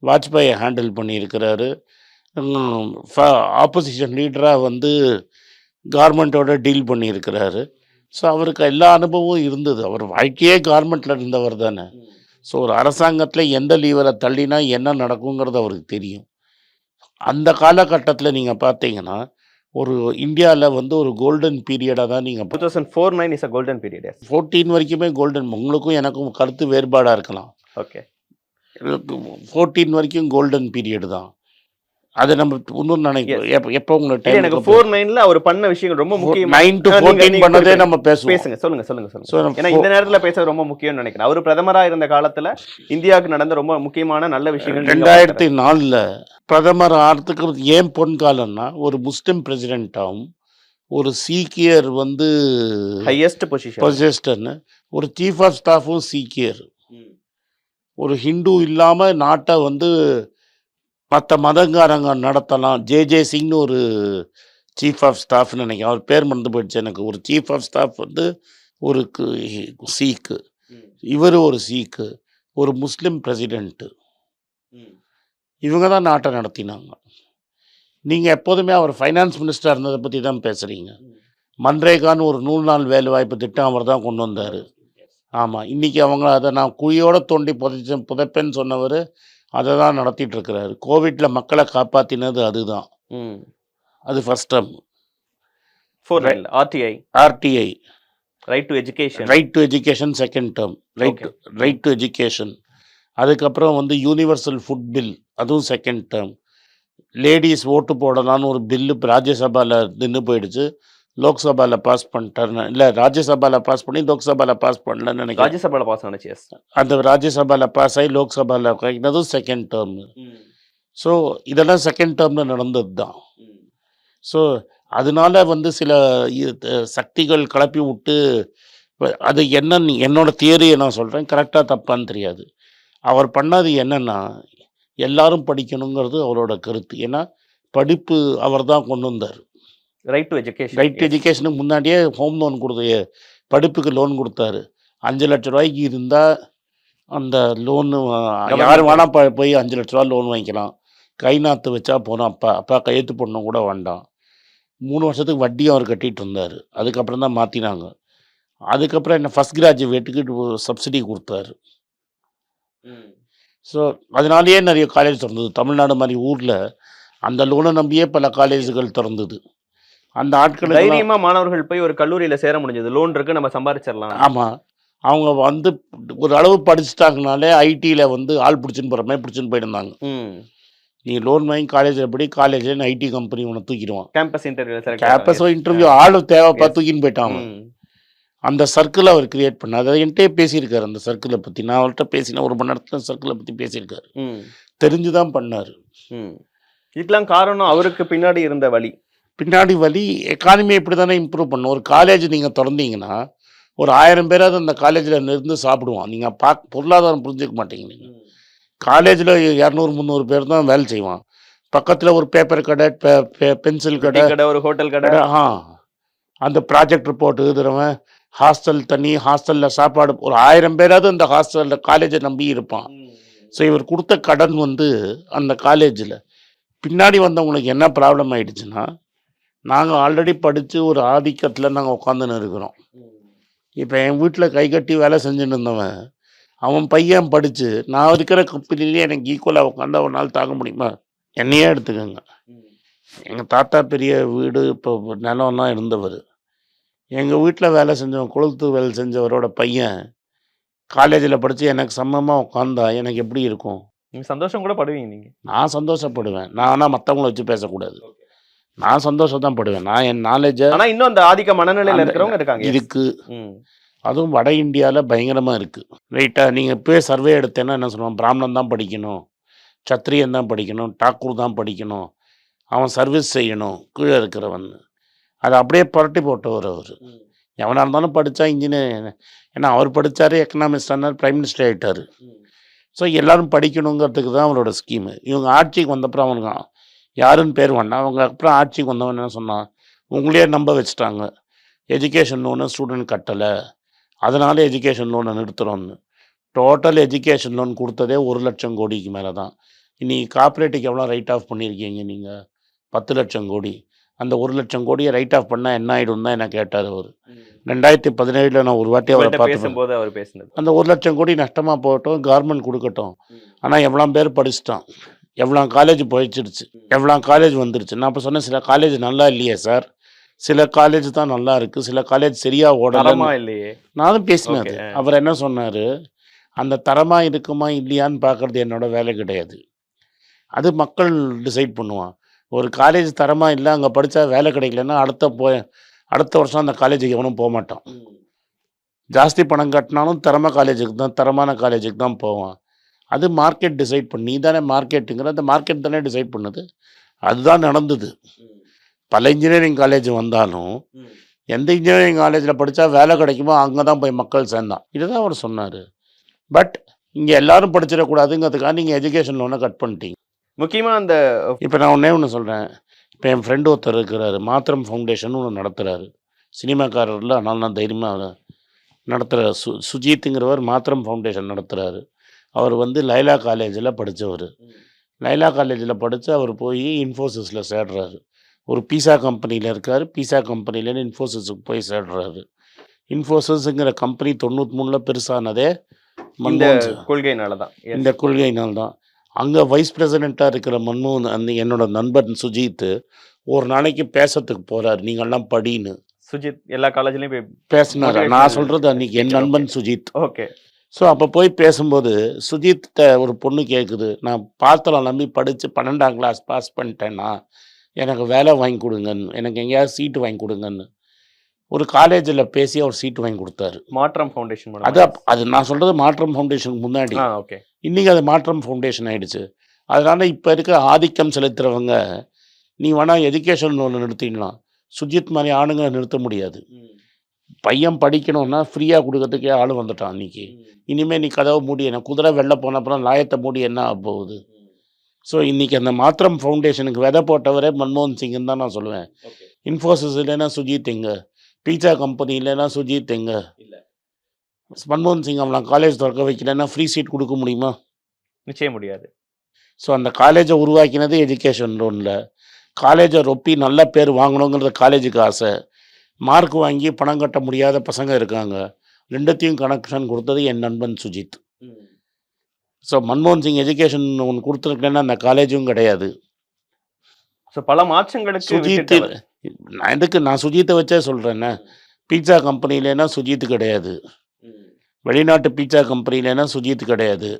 Speaker 1: வாஜ்பாயை ஹேண்டில் பண்ணியிருக்கிறாரு. ஆப்போசிஷன் லீடராக வந்து கவர்மெண்ட்டோட டீல் பண்ணியிருக்கிறாரு. ஸோ அவருக்கு எல்லா அனுபவமும் இருந்தது. அவர் வாழ்க்கையே கவர்மெண்ட்டில் இருந்தவர் தானே. ஸோ ஒரு அரசாங்கத்தில் எந்த லீவரை தள்ளினா என்ன நடக்குங்கிறது அவருக்கு தெரியும். அந்த காலகட்டத்தில் நீங்கள் பார்த்தீங்கன்னா ஒரு இந்தியாவில் வந்து ஒரு கோல்டன் பீரியடாக தான் நீங்கள்
Speaker 2: 2004-9 is a golden period. Yes.
Speaker 1: 14 வரைக்குமே கோல்டன். உங்களுக்கும் எனக்கும் கருத்து வேறுபாடாக இருக்கலாம்.
Speaker 2: Okay.
Speaker 1: 14 வரைக்கும் கோல்டன் பீரியட் தான். அது நம்ம இன்னும் நினைக்கிறோம். எப்போ உங்களுக்கு
Speaker 2: இல்ல, எனக்கு 4-9ல அவர் பண்ண விஷயங்கள் ரொம்ப முக்கியம்.
Speaker 1: 9 to 14 பண்ணதே நம்ம பேசுவோம்.
Speaker 2: பேசுங்க, சொல்லுங்க. ஏன்னா இந்த நேரத்துல பேசுறது ரொம்ப முக்கியம்னு நினைக்கிறேன். அவர் பிரதமரா இருந்த காலத்துல இந்தியாவுக்கு நடந்த ரொம்ப முக்கியமான நல்ல விஷயங்கள்
Speaker 1: 2004ல பிரதமர் ஆகிறதுக்கு ஏன் பொன்காலம்னா ஒரு முஸ்லிம் பிரசிடென்ட்டாகவும் ஒரு சீக்கியர் வந்து
Speaker 2: ஹையஸ்ட் பொசிஷன்,
Speaker 1: ஒரு சீஃப் ஆஃப் ஸ்டாஃபும் சீக்கியர், ஒரு ஹிந்து இல்லாம நாட்டை வந்து மற்ற மதங்காரங்க நடத்தலாம். ஜே சிங்னு ஒரு சீஃப் ஆஃப் ஸ்டாஃப்னு நினைக்கிறேன், அவர் பேர் மறந்து போயிடுச்சு எனக்கு. ஒரு சீஃப் ஆஃப் ஸ்டாஃப் வந்து ஒரு சீக்கு, இவர் ஒரு சீக்கு, ஒரு முஸ்லிம் பிரசிடென்ட்டு, இவங்க தான் நாட்டை நடத்தினாங்க. நீங்கள் எப்போதுமே அவர் ஃபைனான்ஸ் மினிஸ்டராக இருந்ததை பற்றி தான் பேசுகிறீங்க. மன்ரேகான்னு ஒரு 100 நாள் வேலை வாய்ப்பு திட்டம் அவர் தான் கொண்டு வந்தார். ஆமாம், இன்றைக்கி அவங்க அதை நான் குழியோடு தோண்டி புதைப்பேன்னு சொன்னவர் அதை தான் நடத்திட்டு இருக்கிறாரு. கோவிட்ல மக்களை காப்பாற்றினது அதுதான். அது first term. RTI
Speaker 2: right to education
Speaker 1: second term. Right to education. அதுக்கப்புறம் வந்து யூனிவர்சல் ஃபுட் பில், அதுவும் செகண்ட் டேர்ம். லேடிஸ் ஓட்டு போடலான்னு ஒரு பில்லு ராஜ்யசபாவில் நின்று போயிடுச்சு. லோக்சபாவில் பாஸ் பண்ணிட்டாருன்னு இல்லை, ராஜ்யசபாவில் பாஸ் பண்ணி லோக்சபாவில் பாஸ் பண்ணலன்னு நினைக்கிறேன்.
Speaker 2: ராஜ்யசபாவில் பாஸ் ஆனிச்சு.
Speaker 1: அந்த ராஜ்யசபாவில் பாஸ் ஆகி லோக்சபாவில் கிடைக்கிறதும் செகண்ட் டேர்ம். ஸோ இதெல்லாம் செகண்ட் டேர்மில் நடந்தது தான். ஸோ அதனால வந்து சில சக்திகள் கிளப்பி விட்டு அது என்னன்னு என்னோட தியரியை நான் சொல்கிறேன், கரெக்டாக தப்பான்னு தெரியாது. அவர் பண்ணது என்னென்னா எல்லாரும் படிக்கணுங்கிறது அவரோட கருத்து. ஏன்னா படிப்பு அவர் தான் கொண்டு வந்தார்.
Speaker 2: ரைட் டு
Speaker 1: எஜுகேஷனுக்கு முன்னாடியே ஹோம் லோன் கொடுத்து படிப்புக்கு லோன் கொடுத்தாரு. 5 லட்ச ரூபாய்க்கு இருந்தால் அந்த லோனு யார் வேணால் போய் 5 லட்ச ரூபா லோன் வாங்கிக்கலாம். கை நாற்று வச்சா போனோம், அப்பா கையெழுத்து போடணும் கூட வேண்டாம். 3 வருஷத்துக்கு வட்டியும் அவர் கட்டிகிட்டு இருந்தார். அதுக்கப்புறம் தான் மாற்றினாங்க. அதுக்கப்புறம் என்ன ஃபஸ்ட் கிராஜுவேட்டுக்கு சப்சிடி கொடுத்தாரு. ஸோ அதனாலேயே நிறைய காலேஜ் திறந்தது. தமிழ்நாடு மாதிரி ஊரில் அந்த லோனை நம்பியே பல காலேஜுகள் திறந்தது. அந்த ஆட்கள்
Speaker 2: தைரியமாக மாணவர்கள் போய் ஒரு கல்லூரியில் சேர முடிஞ்சது. லோன் இருக்கு, நம்ம சம்பாதிச்சிடலாம்.
Speaker 1: ஆமாம், அவங்க வந்து ஒரு அளவு படிச்சுட்டாங்கனாலே ஐடியில் வந்து ஆள் பிடிச்சின்னு போகிற மாதிரி பிடிச்சின்னு போயிருந்தாங்க. நீ லோன் வாங்கி காலேஜில் படி, காலேஜில் ஐடி கம்பெனி உன்னை தூக்கிடுவான். கேம்பஸ் இன்டர்வியூ ஆள் தேவைப்பா தூக்கின்னு போயிட்டாங்க. அந்த சர்க்கிளை அவர் கிரியேட் பண்ணார். அதை என்கிட்டே பேசியிருக்காரு. அந்த சர்க்கிளை பற்றி நான் அவர்கிட்ட பேசினேன். 1 மணி நேரத்தில் சர்க்கிளை பற்றி பேசியிருக்காரு. தெரிஞ்சுதான் பண்ணார்.
Speaker 2: இதுக்கெல்லாம் காரணம் அவருக்கு பின்னாடி இருந்த வழி.
Speaker 1: எக்கானமி இப்படி தானே இம்ப்ரூவ் பண்ணும். ஒரு காலேஜ் நீங்கள் திறந்தீங்கன்னா ஒரு 1000 பேராவது அந்த காலேஜில் இருந்து சாப்பிடுவான். நீங்கள் பொருளாதாரம் புரிஞ்சுக்க மாட்டீங்க. நீங்கள் காலேஜில் 200-300 பேர் தான் வேலை செய்வான். பக்கத்தில் ஒரு பேப்பர் கடை, பென்சில் கடை,
Speaker 2: ஒரு ஹோட்டல் கடை,
Speaker 1: அந்த ப்ராஜெக்ட் ரிப்போர்ட் எழுதுறவன், ஹாஸ்டல் தண்ணி, ஹாஸ்டலில் சாப்பாடு, ஒரு 1000 பேராவது அந்த ஹாஸ்டலில் காலேஜை நம்பி இருப்பான். ஸோ இவர் கொடுத்த கடன் வந்து அந்த காலேஜில் பின்னாடி வந்தவங்களுக்கு என்ன ப்ராப்ளம் ஆகிடுச்சுன்னா, நாங்கள் ஆல்ரெடி படித்து ஒரு ஆதிக்கத்தில் நாங்கள் உட்காந்துன்னு இருக்கிறோம். இப்போ என் வீட்டில் கை கட்டி வேலை செஞ்சுட்டு இருந்தவன், அவன் பையன் படித்து நான் இருக்கிற கம்பெனிலேயே எனக்கு ஈக்குவலாக உட்காந்து அவனால் தாங்க முடியுமா? என்னையே எடுத்துக்கோங்க. எங்கள் தாத்தா பெரிய வீடு, இப்போ நிலம்லாம் இருந்தவர். எங்கள் வீட்டில் வேலை செஞ்சவன், கொளுத்து வேலை செஞ்சவரோட பையன் காலேஜில் படித்து எனக்கு சமமாக உட்காந்தா எனக்கு எப்படி இருக்கும்?
Speaker 2: நீங்கள் சந்தோஷம் கூட படுவீங்க.
Speaker 1: நான் சந்தோஷப்படுவேன். நான் ஆனால் மற்றவங்கள வச்சு பேசக்கூடாது. நான் சந்தோஷம் தான் படுவேன். நான் என் நாலேஜை.
Speaker 2: ஆனால் இன்னும் அந்த ஆதிக்க மனநிலையில் இருக்கிறவங்க இருக்காங்க.
Speaker 1: இருக்குது. அதுவும் வட இந்தியாவில் பயங்கரமாக இருக்குது. ரைட்டாக நீங்கள் இப்போயே சர்வே எடுத்தேன்னா என்ன சொல்லுவான்? பிராமணன் தான் படிக்கணும், சத்திரியன் தான் படிக்கணும், டாக்கூர் தான் படிக்கணும், அவன் சர்வீஸ் செய்யணும், கீழே இருக்கிறவன். அதை அப்படியே புரட்டி போட்டவர் அவர். எவனாக இருந்தாலும் படித்தா இன்ஜினியர். ஏன்னா அவர் படித்தார், எக்கனாமிஸ்ட் ஆனார், பிரைம் மினிஸ்டர் ஆகிட்டார். ஸோ எல்லோரும் படிக்கணுங்கிறதுக்கு தான் அவரோட ஸ்கீமு. இவங்க ஆட்சிக்கு வந்தப்புறம் அவனுக்கு யாருன்னு பேர் வேண்டாம். அவங்க அப்புறம் ஆட்சிக்கு வந்தவன் என்ன சொன்னான்? உங்களையே நம்ப வச்சுட்டாங்க. எஜுகேஷன் லோனு ஸ்டூடெண்ட் கட்டலை, அதனால எஜுகேஷன் லோனை நிறுத்துறோம்னு. டோட்டல் எஜுகேஷன் லோன் கொடுத்ததே 1,00,000 கோடிக்கு மேலே தான். இன்னைக்கு கார்ப்பரேட்டுக்கு எவ்வளோ ரைட் ஆஃப் பண்ணியிருக்கீங்க நீங்கள்? 10,00,000 கோடி. அந்த 1,00,000 கோடியை ரைட் ஆஃப் பண்ணால் என்ன ஆகிடும் தான் என்ன கேட்டார் அவர். 2017 நான் ஒரு வாட்டி அவரை பார்த்து
Speaker 2: பேசும்போது அவர் பேசினது
Speaker 1: அந்த 1,00,000 கோடி நஷ்டமாக போகட்டும், கவர்மெண்ட் கொடுக்கட்டும். ஆனால் எவ்வளோ பேர் படிச்சிட்டான், எவ்வளோ காலேஜ் போயிடுச்சு, எவ்வளோ காலேஜ் வந்துருச்சு. நான் இப்போ சொன்னேன் சில காலேஜ் நல்லா இல்லையே சார், சில காலேஜ் தான் நல்லா இருக்குது, சில காலேஜ் சரியாக ஓடலாமா
Speaker 2: இல்லையே.
Speaker 1: நானும் பேசினேன் அது. அவர் என்ன சொன்னார், அந்த தரமாக இருக்குமா இல்லையான்னு பார்க்குறது என்னோட வேலை கிடையாது, அது மக்கள் டிசைட் பண்ணுவான். ஒரு காலேஜ் தரமாக இல்லை, அங்கே படித்தா வேலை கிடைக்கலன்னா அடுத்த வருஷம் அந்த காலேஜுக்கு எவனும் போக மாட்டான். ஜாஸ்தி பணம் கட்டினாலும் தரமான காலேஜுக்கு தான் போவான். அது மார்க்கெட் டிசைட் பண்ணி, நீ தானே மார்க்கெட்டுங்கிற, அந்த மார்க்கெட் தானே டிசைட் பண்ணுது. அதுதான் நடந்தது. பல இன்ஜினியரிங் காலேஜ் வந்தாலும் எந்த இன்ஜினியரிங் காலேஜில் படித்தா வேலை கிடைக்குமோ அங்கே தான் போய் மக்கள் சேர்ந்தான். இதுதான் அவர் சொன்னார். பட் இங்கே எல்லாரும் படிச்சிடக்கூடாதுங்கிறதுக்காக நீங்கள் எஜுகேஷன் லோனை கட் பண்ணிட்டீங்க.
Speaker 2: முக்கியமாக அந்த
Speaker 1: இப்போ நான் ஒன்று சொல்கிறேன். இப்போ என் ஃப்ரெண்டு ஒருத்தர் இருக்கிறாரு, மாத்திரம் ஃபவுண்டேஷன் ஒன்று நடத்துகிறாரு. சினிமாக்காரரில் ஆனால் நான் தைரியமாக நடத்துகிறார். சுஜித்துங்கிறவர் மாத்திரம் ஃபவுண்டேஷன் நடத்துகிறாரு. அவர் லைலா காலேஜில் படித்தவர். லைலா காலேஜில் படித்து அவர் போய் இன்ஃபோசிஸில் சேர்றாரு. ஒரு பீஸா கம்பெனியில் இருக்கார். பீஸா கம்பெனிலேருந்து இன்ஃபோசிஸுக்கு போய் சேர்றாரு. இன்ஃபோசிஸுங்கிற கம்பெனி 93 பெருசானதே
Speaker 2: கொள்கையினால தான்.
Speaker 1: இந்த கொள்கையினால் தான். அங்கே வைஸ் பிரசிடெண்ட்டாக இருக்கிற என்னோட நண்பன் சுஜித் ஒரு நாளைக்கு பேசுறதுக்கு போகிறார், நீங்கள்லாம் படின்னு.
Speaker 2: சுஜித் எல்லா காலேஜ்லேயும் போய்
Speaker 1: பேசினார். நான் சொல்கிறது அன்றைக்கி என் நண்பன் சுஜித்.
Speaker 2: ஓகே.
Speaker 1: ஸோ அப்போ போய் பேசும்போது சுஜித்த ஒரு பொண்ணு கேட்குது, நான் பாத்திரம் நம்பி படித்து 12ஆம் கிளாஸ் பாஸ் பண்ணிட்டேன்னா எனக்கு வேலை வாங்கி கொடுங்கன்னு, எனக்கு எங்கேயாவது சீட்டு வாங்கி கொடுங்கன்னு. ஒரு காலேஜில் பேசி அவர் சீட்டு வாங்கி கொடுத்தாரு.
Speaker 2: மாற்றம் ஃபவுண்டேஷன்.
Speaker 1: அது நான் சொல்கிறது மாற்றம் ஃபவுண்டேஷனுக்கு முன்னாடி.
Speaker 2: ஓகே. இன்றைக்கி
Speaker 1: அது மாற்றம் ஃபவுண்டேஷன் ஆகிடுச்சு. அதனால் இப்போ இருக்க ஆதிக்கம் செலுத்துகிறவங்க, நீ வேணால் எஜுகேஷன் லோனை நிறுத்திடலாம், சுஜித் மாதிரி ஆணுங்களை நிறுத்த முடியாது. பையன் படிக்கணும்னா ஃப்ரீயாக கொடுக்கறதுக்கே ஆள் வந்துட்டான் அன்றைக்கி. இனிமேல் நீ கதவை மூடி, என்ன குதிரை வெளில போன அப்புறம் லாயத்தை மூடி என்ன ஆக போகுது? ஸோ இன்றைக்கி அந்த மாத்திரம் ஃபவுண்டேஷனுக்கு விதை போட்டவரே மன்மோகன் சிங்ன்னு தான் நான் சொல்லுவேன். இன்ஃபோசிஸ் இல்லைன்னா சுஜித் எங்க, பீஸா கம்பெனி இல்லைன்னா சுஜித் எங்க, மன்மோகன் சிங் அவனை காலேஜ் திறக்க வைக்கலன்னா ஃப்ரீ சீட் கொடுக்க முடியுமா?
Speaker 2: நிச்சயம் முடியாது.
Speaker 1: ஸோ அந்த காலேஜை உருவாக்கினது எஜுகேஷன் லோனில். காலேஜை ரொப்பி நல்ல பேர் வாங்கணுங்கிறது காலேஜுக்கு ஆசை. மார்க் வாங்கி பணம் கட்ட முடியாத பசங்க இருக்காங்க. ரெண்டுத்தையும் கனெக்ஷன் கொடுத்தது என் நண்பன் சுஜித். ஸோ மன்மோகன் சிங் எஜுகேஷன் ஒன்று கொடுத்துருக்கேன்னா அந்த காலேஜும் கிடையாது.
Speaker 2: ஸோ பல மாற்றங்களுக்கு
Speaker 1: சுஜித் நான் சுஜித்தை வச்சே சொல்கிறேன்னே. பீட்சா கம்பெனிலேனா சுஜித் கிடையாது, வெளிநாட்டு பீட்சா கம்பெனிலேனா சுஜித் கிடையாது,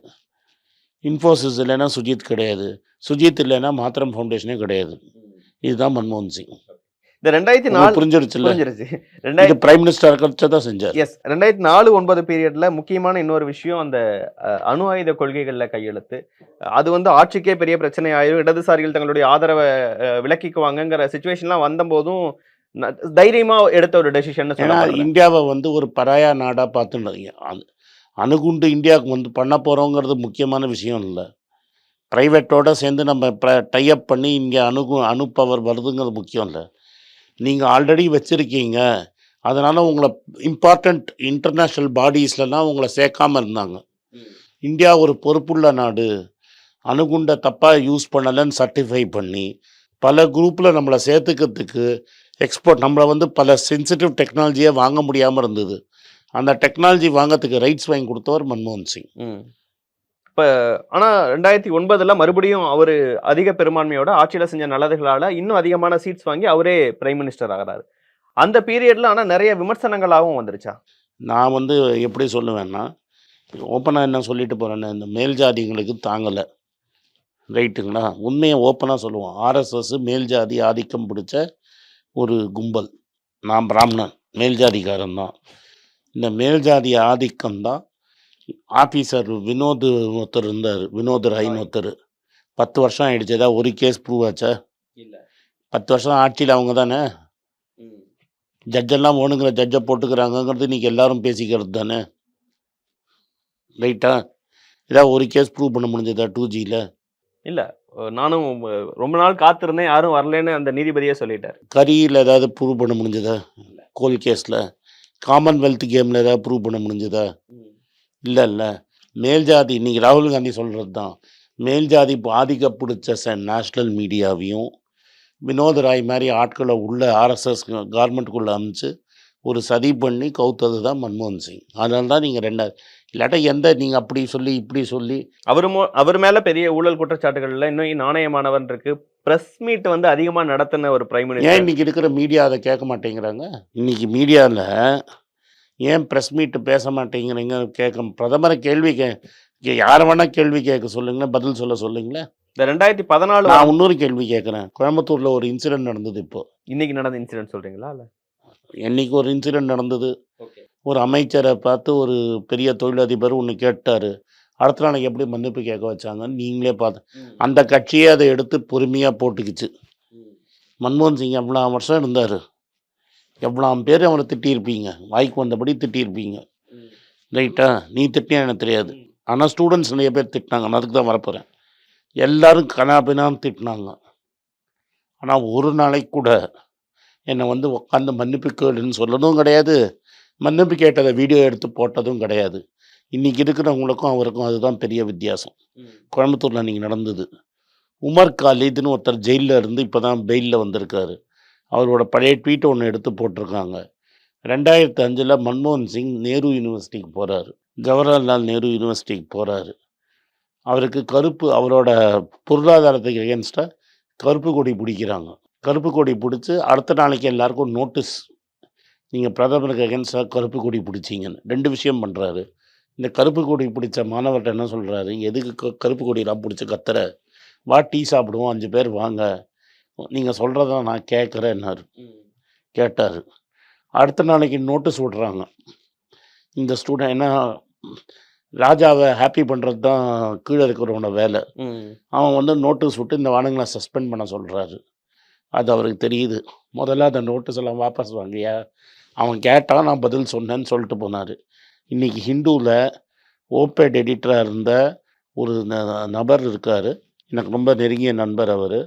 Speaker 1: இன்ஃபோசிஸ் இல்லைன்னா சுஜித் கிடையாது, சுஜித் இல்லைன்னா மாத்திரம் ஃபவுண்டேஷனே கிடையாது. இதுதான் மன்மோகன் சிங்.
Speaker 2: இந்த 2004
Speaker 1: புரிஞ்சிருச்சுல்ல? இது பிரைம் மினிஸ்டர் தான் செஞ்சார்.
Speaker 2: எஸ். 2004-09 பீரியட்ல முக்கியமான இன்னொரு விஷயம் அந்த அணு ஆயுத கொள்கைகளில் கையெழுத்து. அது ஆட்சிக்கே பெரிய பிரச்சனை ஆயிரும், இடதுசாரிகள் தங்களுடைய ஆதரவை விலக்கிக்குவாங்கங்கிற சுச்சுவேஷன்லாம் வந்தபோதும் தைரியமா எடுத்த ஒரு டெசிஷன்.
Speaker 1: ஏன்னா இந்தியாவை ஒரு பராயா நாடாக பார்த்துட்டு அணுகுண்டு இந்தியாவுக்கு பண்ண போகிறோங்கிறது முக்கியமான விஷயம் இல்லை. ப்ரைவேட்டோட சேர்ந்து நம்ம டைஅப் பண்ணி இங்கே அணு பவர் வருதுங்கிறது முக்கியம் இல்லை. நீங்கள் ஆல்ரெடி வச்சுருக்கீங்க, அதனால் உங்களை இம்பார்ட்டண்ட் இன்டர்நேஷ்னல் பாடிஸ்லாம் உங்களை சேர்க்காமல் இருந்தாங்க. இந்தியா ஒரு பொறுப்புள்ள நாடு, அணுகுண்டை தப்பாக யூஸ் பண்ணலைன்னு சர்டிஃபை பண்ணி பல குரூப்பில் நம்மளை சேர்த்துக்கிறதுக்கு நம்மளை பல சென்சிட்டிவ் டெக்னாலஜியை வாங்க முடியாமல் இருந்தது. அந்த டெக்னாலஜி வாங்கிறதுக்கு ரைட்ஸ் வாங்கி கொடுத்தவர் மன்மோகன் சிங்.
Speaker 2: இப்போ ஆனால் 2009 மறுபடியும் அவர் அதிக பெரும்பான்மையோட ஆட்சியில் செஞ்ச நல்லதுகளால் இன்னும் அதிகமான சீட்ஸ் வாங்கி அவரே பிரைம் மினிஸ்டர் ஆகிறாரு. அந்த பீரியடில் ஆனால் நிறைய விமர்சனங்களாகவும் வந்துருச்சா?
Speaker 1: நான் எப்படி சொல்லுவேன்னா, ஓப்பனாக என்ன சொல்லிட்டு போகிறேன்னு, இந்த மேல் ஜாதிங்களுக்கு தாங்கலை, ரைட்டுங்களா? உண்மையை ஓப்பனாக சொல்லுவோம். ஆர்எஸ்எஸ் மேல் ஜாதி ஆதிக்கம் பிடிச்ச ஒரு கும்பல். நான் பிராமணன், மேல் ஜாதிக்காரன் தான். இந்த மேல் ஜாதி ஆதிக்கம் தான் ஆஃபீஸர் வினோத் ஒருத்தர் இருந்தார், வினோத் ராய்னு ஒருத்தர். 10 வருஷம் ஆகிடுச்சு, ஏதாவது ஒரு கேஸ் ப்ரூவ் ஆச்சா? இல்லை. 10 வருஷம் ஆட்சியில் அவங்க தானே. ஜட்ஜெல்லாம் ஓணுங்கிற ஜட்ஜை போட்டுக்கிறாங்கங்கிறது இன்றைக்கி எல்லாரும் பேசிக்கிறது தானே, ரைட்டா? ஏதாவது ஒரு கேஸ் ப்ரூவ் பண்ண முடிஞ்சதா 2Gயில்?
Speaker 2: இல்லை. நானும் ரொம்ப நாள் காத்திருந்தேன், யாரும் வரலன்னு அந்த நீதிபதியே சொல்லிட்டார்.
Speaker 1: கரியில் ஏதாவது ப்ரூவ் பண்ண முடிஞ்சதா? கோல் கேஸில் காமன்வெல்த் கேமில் ஏதாவது ப்ரூவ் பண்ண முடிஞ்சதா? இல்ல. மேல் ஜாதி இன்னைக்கு ராகுல் காந்தி சொல்கிறது தான். மேல் ஜாதி ஆதிக்க பிடிச்ச நேஷ்னல் மீடியாவையும், வினோத் ராய் மாரி ஆட்கள உள்ள ஆர்எஸ்எஸ் கவர்மெண்ட்டுக்குள்ள அனுப்பிச்சு, ஒரு சதி பண்ணி கவுத்தது தான் மன்மோகன் சிங். அதனால தான் நீங்க இல்லாட்டா நீங்க அப்படி சொல்லி, இப்படி சொல்லி
Speaker 2: அவர் மேல பெரிய ஊழல் குற்றச்சாட்டுகள்ல இன்னும் நாணயமானவன் இருக்கு. பிரஸ் மீட் வந்து அதிகமா நடத்தின ஒரு பிரைம்
Speaker 1: ஏன்
Speaker 2: மினிஸ்டர்.
Speaker 1: இன்னைக்கு இருக்கிற மீடியா அத கேட்க மாட்டேங்கிறாங்க? இன்னைக்கு மீடியால ஏன் பிரஸ் மீட் பேச மாட்டேங்கிறீங்க? பிரதமர கேள்வி யார வேணா கேள்வி கேட்க சொல்லுங்களேன், பதில் சொல்ல சொல்லுங்களேன்.
Speaker 2: இந்த 2014
Speaker 1: நான் இன்னொரு கேள்வி கேட்கிறேன். கோயம்புத்தூர்ல ஒரு இன்சிடென்ட் நடந்தது இப்போ.
Speaker 2: இன்னைக்கு நடந்த இன்சிடென்ட் சொல்றீங்களா? இல்ல.
Speaker 1: என்னைக்கு ஒரு இன்சிடென்ட் நடந்தது. ஒரு அமைச்சரை பார்த்து ஒரு பெரிய தொழிலதிபர் ஒண்ணு கேட்டாரு. அடுத்த நாளைக்கு எப்படி மன்னிப்பு கேட்க வச்சாங்கன்னு நீங்களே அந்த கட்சியே அதை எடுத்து பொறுமையா போட்டுக்கிச்சு. மன்மோகன் சிங் எவ்வளோ வருஷம் இருந்தாரு. எவ்வளோ பேர் அவரை திட்டியிருப்பீங்க. வாய்க்கு வந்தபடி திட்டியிருப்பீங்க. ரைட்டா? நீ திட்டியா எனக்கு தெரியாது. ஆனால் ஸ்டூடெண்ட்ஸ் நிறைய பேர் திட்டினாங்க. நான் அதுக்கு தான் வரப்போகிறேன். எல்லாரும் கனாபினான்னு திட்டினாங்க. ஆனால் ஒரு நாளைக்கு கூட என்னை உட்காந்து மன்னிப்பு கேளுன்னு சொல்லதும் கிடையாது. மன்னிப்பு கேட்டதை வீடியோ எடுத்து போட்டதும் கிடையாது. இன்றைக்கி இருக்கிறவங்களுக்கும் அவருக்கும் அதுதான் பெரிய வித்தியாசம். கோயம்புத்தூரில் அன்றைக்கி நடந்தது. உமர் காலித்னு ஒருத்தர் ஜெயிலில் இருந்து இப்போ தான் பெயிலில் வந்திருக்காரு. அவரோட பழைய ட்வீட்டை ஒன்று எடுத்து போட்டிருக்காங்க. 2005 மன்மோகன் சிங் நேரு யூனிவர்சிட்டிக்கு போகிறாரு. ஜவஹர்லால் நேரு யூனிவர்சிட்டிக்கு போகிறாரு. அவருக்கு அவரோட பொருளாதாரத்துக்கு எகென்ஸ்டாக கருப்பு கொடி பிடிக்கிறாங்க. கருப்பு கொடி பிடிச்சி அடுத்த நாளைக்கு எல்லாருக்கும் நோட்டீஸ், நீங்கள் பிரதமருக்கு எகென்ஸ்டாக கருப்பு கொடி பிடிச்சிங்கன்னு 2 விஷயம் பண்ணுறாரு. இந்த கருப்பு கொடி பிடிச்ச மாணவர்கிட்ட என்ன சொல்கிறாரு, எதுக்கு கருப்பு கொடியெல்லாம் பிடிச்சி கத்துற, வா டீ சாப்பிடுவோம், 5 பேர் வாங்க, நீங்கள் சொல்கிறத நான் கேட்குறேன்னாரு. கேட்டார். அடுத்த நாளைக்கு நோட்டீஸ் விட்றாங்க. இந்த ஸ்டூடெண்ட் ஏன்னா ராஜாவை ஹாப்பி பண்ணுறது தான் கீழே இருக்கிறவனோட வேலை. அவன் நோட்டீஸ் விட்டு இந்த வானங்களை சஸ்பெண்ட் பண்ண சொல்கிறாரு. அது அவருக்கு தெரியுது. முதல்ல அந்த நோட்டீஸ் எல்லாம் வாபஸ் வாங்கியா, அவன் கேட்டான், நான் பதில் சொன்னேன்னு சொல்லிட்டு போனார். இன்றைக்கி ஹிந்துவில் ஓபேட் எடிட்டராக இருந்த ஒரு நபர் இருக்கார். எனக்கு ரொம்ப நெருங்கிய நண்பர் அவர்.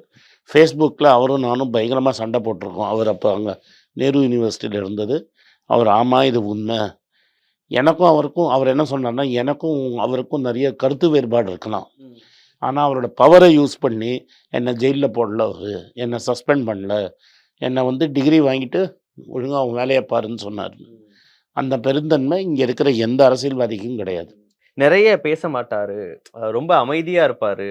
Speaker 1: ஃபேஸ்புக்கில் அவரும் நானும் பயங்கரமாக சண்டை போட்டிருக்கோம். அவர் அப்போ அங்கே நேரு யூனிவர்சிட்டியில் இருந்தது. அவர் ஆமாம் இது உண்மை, எனக்கும் அவருக்கும் அவர் என்ன சொன்னார்னா, எனக்கும் அவருக்கும் நிறைய கருத்து வேறுபாடு இருக்கலாம், ஆனால் அவரோட பவரை யூஸ் பண்ணி என்னை ஜெயிலில் போடல, அவர் என்னை சஸ்பெண்ட் பண்ணல, என்னை டிகிரி வாங்கிட்டு ஒழுங்காக அவன் வேலையை பாருன்னு சொன்னார். அந்த பெருந்தன்மை இங்கே இருக்கிற எந்த அரசியல்வாதிக்கும் கிடையாது.
Speaker 2: நிறைய பேச மாட்டாரு, ரொம்ப அமைதியா இருப்பாரு,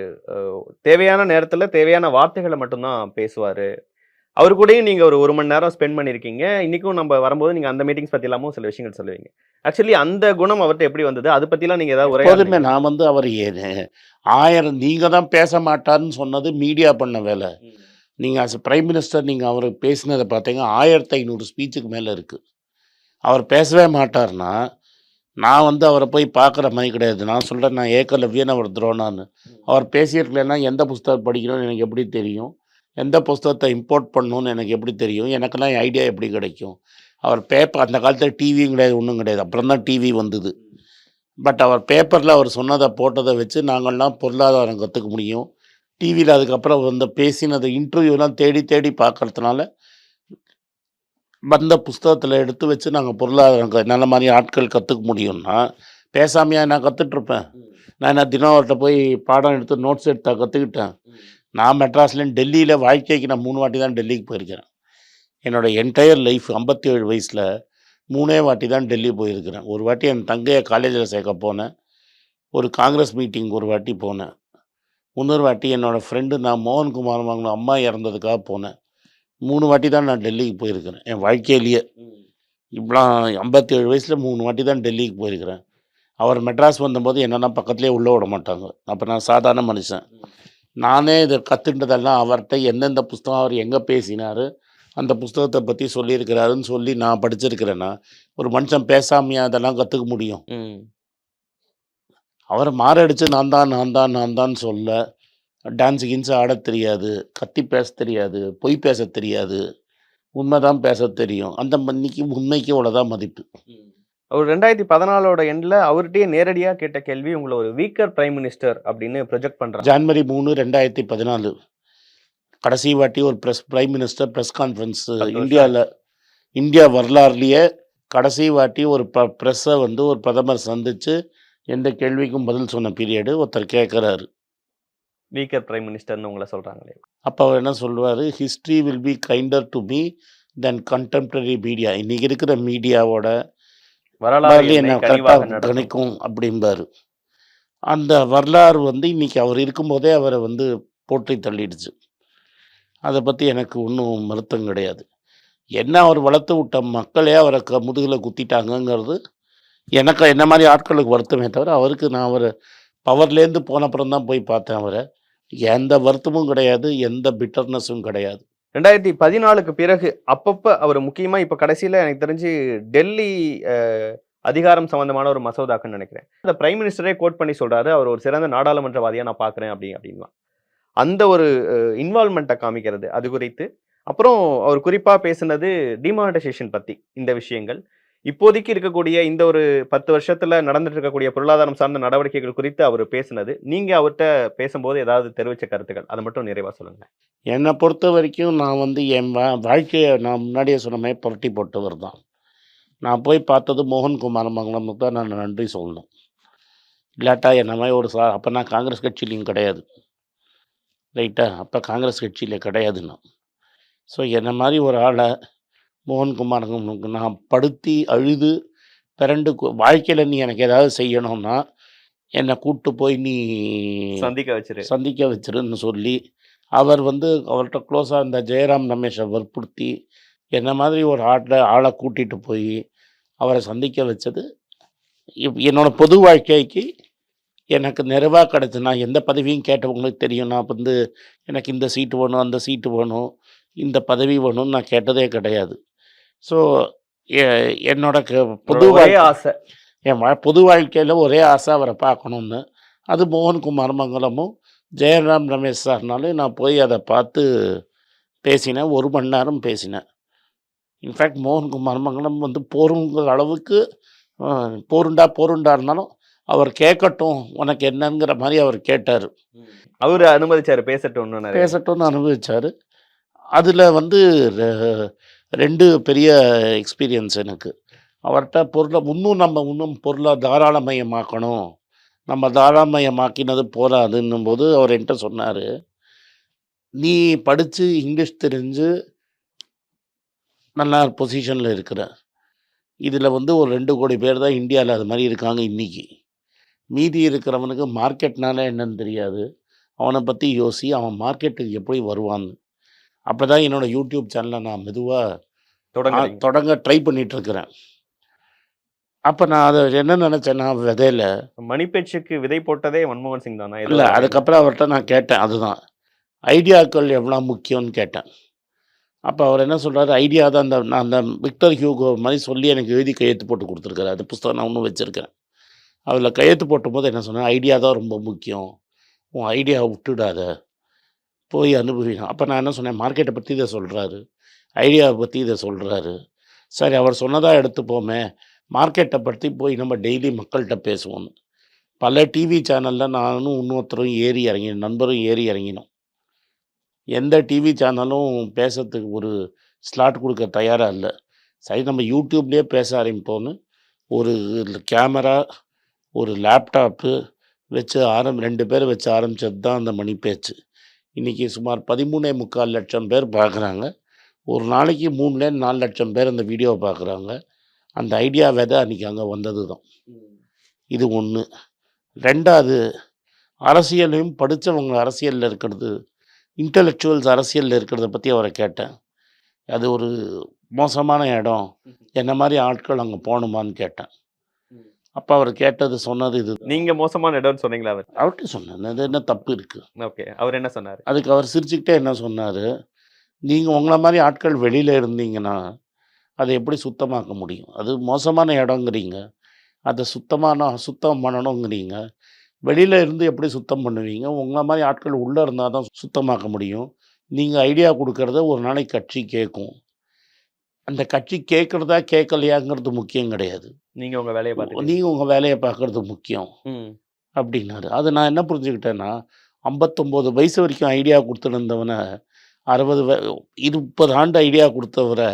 Speaker 2: தேவையான நேரத்துல தேவையான வார்த்தைகளை மட்டும்தான் பேசுவாரு. அவரு கூடயும் நீங்க ஒரு 1 மணி நேரம் ஸ்பெண்ட் பண்ணியிருக்கீங்க. இன்னைக்கும் நம்ம வரும்போது நீங்க அந்த மீட்டிங்ஸ் பத்தி எல்லாமும் சில விஷயங்கள் சொல்லுவீங்க. ஆக்சுவலி அந்த குணம் அவர்கிட்ட எப்படி வந்தது? அதை பத்திலாம் நீங்க ஏதாவது
Speaker 1: எப்போதுமே நான் அவர் 1000 நீங்க தான் பேச மாட்டாருன்னு சொன்னது மீடியா பண்ண வேலை. நீங்க அஸ் பிரைம் மினிஸ்டர் நீங்க அவர் பேசினதை பார்த்தீங்க, 1500 ஸ்பீச்சுக்கு மேலே இருக்கு. அவர் பேசவே மாட்டார்னா நான் அவரை போய் பார்க்குற மாதிரி கிடையாது. நான் சொல்கிறேன், நான் ஏக்கலவ்யன், அவர் துரோணான்னு. அவர் பேசியிருக்கலன்னா எந்த புஸ்தகம் படிக்கணும்னு எனக்கு எப்படி தெரியும், எந்த புஸ்தகத்தை இம்போர்ட் பண்ணணும்னு எனக்கு எப்படி தெரியும், எனக்கெல்லாம் ஐடியா எப்படி கிடைக்கும்? அவர் அந்த காலத்தில் டிவியும் கிடையாது, ஒன்றும் கிடையாது. அப்புறம் தான் டிவி வந்தது. பட் அவர் பேப்பரில் அவர் சொன்னதை போட்டதை வச்சு நாங்கள்லாம் பொருளாதாரம் கற்றுக்க முடியும். டிவியில் அதுக்கப்புறம் பேசினதை இன்டர்வியூலாம் தேடி தேடி பார்க்கறதுனால வந்த புஸ்தகத்தில் எடுத்து வச்சு நாங்கள் பொருளாதாரம் நல்ல மாதிரி ஆட்கள் கற்றுக்க முடியும்னா, பேசாமையா நான் கற்றுட்ருப்பேன்? நான் என்ன தினம் அவர்கிட்ட போய் பாடம் எடுத்து நோட்ஸ் எடுத்தா கற்றுக்கிட்டேன்? நான் மெட்ராஸ்லேருந்து டெல்லியில் வாழ்க்கைக்கு நான் 3 வாட்டி தான் டெல்லிக்கு போயிருக்கிறேன். என்னோடய என்டையர் லைஃப் 57 வயசில் 3 வாட்டி தான் டெல்லி போயிருக்கிறேன். ஒரு வாட்டி என் தங்கையை காலேஜில் சேர்க்க போனேன். ஒரு காங்கிரஸ் மீட்டிங் ஒரு வாட்டி போனேன். இன்னொரு வாட்டி என்னோடய ஃப்ரெண்டு நான் மோகன்குமார் வாங்கின அம்மா இறந்ததுக்காக போனேன். 3 வாட்டி தான் நான் டெல்லிக்கு போயிருக்கிறேன் என் வாழ்க்கையிலேயே. இப்போலாம் 57 வயசில் 3 வாட்டி தான் டெல்லிக்கு போயிருக்கிறேன். அவர் மெட்ராஸ் வந்தபோது என்னென்னா பக்கத்துலேயே உள்ளே விட மாட்டாங்க. அப்போ நான் சாதாரண மனுஷன். நானே இதை கற்றுக்கிட்டதெல்லாம் அவர்கிட்ட எந்தெந்த புஸ்தகம் அவர் எங்கே பேசினார், அந்த புஸ்தகத்தை பற்றி சொல்லியிருக்கிறாருன்னு சொல்லி நான் படிச்சிருக்கிறேன்னா, ஒரு மனுஷன் பேசாமையா அதெல்லாம் கற்றுக்க முடியும்? அவரை மாரடிச்சு நான் தான் சொல்ல, டான்ஸு கின்ஸு ஆட தெரியாது, கத்தி பேச தெரியாது, பொய் பேச தெரியாது, உண்மை தான் பேச தெரியும். அந்த உண்மைக்கு அவ்வளோதான் மதிப்பு.
Speaker 2: அவர் 2014 எண்ட்ல அவர்கிட்டயே நேரடியா கேட்ட கேள்வி, உங்களை ஒரு வீக்கர் பிரைம் மினிஸ்டர் அப்படின்னு ப்ரொஜெக்ட் பண்றாங்க.
Speaker 1: ஜனவரி 3, 2014 கடைசி வாட்டி ஒரு prime minister press conference India வரலாறுலேயே கடைசி வாட்டி ஒரு ப்ரெஸ்ஸை வந்து ஒரு பிரதமர் சந்திச்சு எந்த கேள்விக்கும் பதில் சொன்ன பீரியடு ஒருத்தர் கேட்குறாரு.
Speaker 2: வீக்கர் பிரைம் மினிஸ்டர்னு உங்கள சொல்றாங்களே.
Speaker 1: அப்போ அவர் என்ன சொல்லுவாரு, "history will be kinder to me than contemporary media." இன்னைக்கு இருக்கிற மீடியாவோட
Speaker 2: வரலாறு
Speaker 1: வரலாறு
Speaker 2: என்னை
Speaker 1: என்ன
Speaker 2: கனிவாக
Speaker 1: கரெக்டாக
Speaker 2: நடத்தும்.
Speaker 1: கணிக்கும் அப்படிம்பாரு. அந்த வரலாறு வந்து இன்னைக்கு அவர் இருக்கும்போதே அவரை வந்து போற்றி தள்ளிடுச்சு. அதை பற்றி எனக்கு ஒன்றும் வருத்தம் கிடையாது. என்ன அவர் வளர்த்து விட்ட மக்களே அவரை முதுகில் குத்திட்டாங்கங்கிறது எனக்கு என்ன மாதிரி ஆட்களுக்கு வருத்தமே தவிர, அவருக்கு நான் அவர் பவர்லேருந்து போன அப்புறம் தான் போய் பார்த்தேன் அவரை. எந்த வருத்தமும் கிடையாது, எந்த பிட்டர்னஸும் கிடையாது.
Speaker 2: 2014க்கு பிறகு அப்பப்ப அவர் முக்கியமா இப்ப கடைசியில எனக்கு தெரிஞ்சு டெல்லி அதிகாரம் சம்பந்தமான ஒரு மசோதாக்குன்னு நினைக்கிறேன். அந்த பிரைம் மினிஸ்டரே கோட் பண்ணி சொல்றாரு, அவர் ஒரு சிறந்த நாடாளுமன்றவாதியா நான் பார்க்குறேன் அப்படின்லாம். அந்த ஒரு இன்வால்வ்மெண்ட்டை காமிக்கிறது அது குறித்து. அப்புறம் அவர் குறிப்பா பேசுனது டிமானிட்டைசேஷன் பத்தி இந்த விஷயங்கள். இப்போதைக்கு இருக்கக்கூடிய இந்த ஒரு 10 வருஷத்துல நடந்துட்டு இருக்கக்கூடிய பொருளாதாரம் சார்ந்த நடவடிக்கைகள் குறித்து அவர் பேசுனது. நீங்க அவர்ட்ட பேசும்போது ஏதாவது தெரிவிச்ச கருத்துக்கள் அதை மட்டும் நிறைவா சொல்லுங்க.
Speaker 1: என்னை பொறுத்த வரைக்கும் நான் வந்து என் வாழ்க்கையை நான் முன்னாடியே சொன்ன மாதிரி புரட்டி போட்டவர் தான். நான் போய் பார்த்தது மோகன் குமார் மங்கலமுக்கு தான் நான் நன்றி சொல்லணும். இல்லாட்டா என்ன மாதிரி ஒரு அப்போ நான் காங்கிரஸ் கட்சியிலையும் கிடையாது. ரைட்டா? அப்போ காங்கிரஸ் கட்சியில் கிடையாது நான். ஸோ என்ன மாதிரி ஒரு ஆளை மோகன்குமார் நான் படுத்தி அழுது பிறண்டு வாழ்க்கையில் நீ எனக்கு ஏதாவது செய்யணும்னா என்னை கூப்பிட்டு போய் நீ சந்திக்க வச்சிருன்னு சொல்லி அவர் வந்து அவர்கிட்ட க்ளோஸாக இருந்த ஜெயராம் ரமேஷை வற்புறுத்தி என்ன மாதிரி ஒரு ஆளை கூட்டிகிட்டு போய் அவரை சந்திக்க வச்சது என்னோட பொது வாழ்க்கைக்கு எனக்கு நிறைவாக கிடச்சி. நான் எந்த பதவியும் கேட்டவங்களுக்கு தெரியும். நான் வந்து எனக்கு இந்த சீட்டு வேணும், அந்த சீட்டு வேணும், இந்த பதவி வேணும்னு நான் கேட்டதே கிடையாது. ஸோ என்னோட பொது ஆசை, என் பொது வாழ்க்கையில் ஒரே ஆசை அவரை பார்க்கணுன்னு. அது மோகன்குமார் மங்கலமும் ஜெயராம் ரமேஷ் சார்னாலும் நான் போய் அதை பார்த்து பேசினேன். 1 மணி நேரம் பேசினேன். இன்ஃபேக்ட் மோகன்குமார் மங்கலம் வந்து போருங்கிற அளவுக்கு போருண்டா இருந்தாலும் அவர் கேட்கட்டும் உனக்கு என்னங்கிற மாதிரி அவர் கேட்டார்.
Speaker 2: அவர் அனுமதிச்சார், பேசட்டும்னு
Speaker 1: அனுமதிச்சார். அதில் வந்து 2 பெரிய எக்ஸ்பீரியன்ஸ் எனக்கு. அவர்கிட்ட இன்னும் பொருளை தாராளமயமாக்கணும், நம்ம தாராளமயமாக்கினது போராதுன்னும் போது அவர் என்கிட்ட சொன்னார், நீ படித்து இங்கிலீஷ் தெரிஞ்சு நல்லா பொசிஷனில் இருக்கிற, இதில் வந்து ஒரு 2 கோடி பேர் தான் இந்தியாவில் அது மாதிரி இருக்காங்க இன்றைக்கி. மீதி இருக்கிறவனுக்கு மார்க்கெட்னால என்னன்னு தெரியாது. அவனை பற்றி யோசி, அவன் மார்க்கெட்டுக்கு எப்படி வருவான்னு. அப்போ தான் என்னோடய யூடியூப் சேனலை நான் மெதுவாக தொடங்க ட்ரை பண்ணிகிட்ருக்கிறேன். அப்போ நான் அதை என்ன நினச்சேன்னா, விதையில
Speaker 2: மணிப்பேச்சுக்கு விதை போட்டதே மன்மோகன் சிங் தானே?
Speaker 1: இல்லை, அதுக்கப்புறம் அவர்கிட்ட நான் கேட்டேன், அதுதான் ஐடியாக்கள் எவ்வளோ முக்கியம்னு கேட்டேன். அப்போ அவர் என்ன சொல்கிறாரு, ஐடியா தான் நான் அந்த விக்டர் ஹியூகோ மாதிரி சொல்லி எனக்கு எழுதி கையெழுத்து போட்டு கொடுத்துருக்காரு. அது புஸ்தகம் நான் இன்னும் வச்சுருக்கேன். அதில் கையெழுத்து போட்டும்போது என்ன சொன்னேன், ஐடியா தான் ரொம்ப முக்கியம், உன் ஐடியாவை விட்டுடாத, போய் அனுபவிக்கணும். அப்போ நான் என்ன சொன்னேன், மார்க்கெட்டை பற்றி இதை சொல்கிறாரு, ஐடியாவை பற்றி இதை சொல்கிறாரு, சரி அவர் சொன்னதாக எடுத்துப்போமே, மார்க்கெட்டை பற்றி போய் நம்ம டெய்லி மக்கள்கிட்ட பேசுவோம். பல டிவி சேனலில் நானும் இன்னொருத்தரும் நண்பரும் ஏறி இறங்கினோம். எந்த டிவி சேனலும் பேசுறதுக்கு ஒரு ஸ்லாட் கொடுக்க தயாராக இல்லை. சரி நம்ம யூடியூப்லேயே பேச ஆரம்பிப்போன்னு ஒரு கேமரா, ஒரு லேப்டாப்பு வச்சு 2 பேர் வச்சு ஆரம்பித்தது தான் அந்த மணி பேச்சு. இன்றைக்கி சுமார் 13.25 லட்சம் பேர் பார்க்குறாங்க. ஒரு நாளைக்கு 3-4 லட்சம் பேர் அந்த வீடியோவை பார்க்குறாங்க. அந்த ஐடியா விதை அன்றைக்கி அங்கே வந்தது தான். இது 1. 2வது, அரசியலையும் படித்தவங்க அரசியலில் இருக்கிறது, இன்டலெக்சுவல்ஸ் அரசியலில் இருக்கிறத பற்றி அவரை கேட்டேன். அது ஒரு மோசமான இடம், என்ன மாதிரி ஆட்கள் அங்கே போகணுமான்னு கேட்டேன். அப்போ அவர் சொன்னது இது.
Speaker 2: நீங்கள் மோசமான இடம்னு சொன்னீங்களா?
Speaker 1: அவர்கிட்ட சொன்னேன், அது என்ன தப்பு இருக்குது.
Speaker 2: ஓகே, அவர் என்ன சொன்னார்? அதுக்கு
Speaker 1: அவர் சிரிச்சுக்கிட்டே என்ன சொன்னார், நீங்கள் உங்களை மாதிரி ஆட்கள் வெளியில் இருந்தீங்கன்னா அதை எப்படி சுத்தமாக்க முடியும்? அது மோசமான இடங்கிறீங்க, அதை சுத்தம் பண்ணணுங்கிறீங்க, வெளியில் இருந்து எப்படி சுத்தம் பண்ணுவீங்க? உங்களை மாதிரி ஆட்கள் உள்ளே இருந்தால் தான் சுத்தமாக்க முடியும். நீங்கள் ஐடியா கொடுக்கறத ஒரு நாளைக்கு கட்சி கேட்கும். அந்த கட்சி கேட்குறதா கேட்கலையாங்கிறது முக்கியம் கிடையாது.
Speaker 2: நீங்கள் உங்கள் வேலையை
Speaker 1: பார்க்குறது முக்கியம் அப்படின்னாரு. அது நான் என்ன புரிஞ்சுக்கிட்டேன்னா, 59 வயசு வரைக்கும் ஐடியா கொடுத்துருந்தவனை 30 ஆண்டு ஐடியா கொடுத்தவரை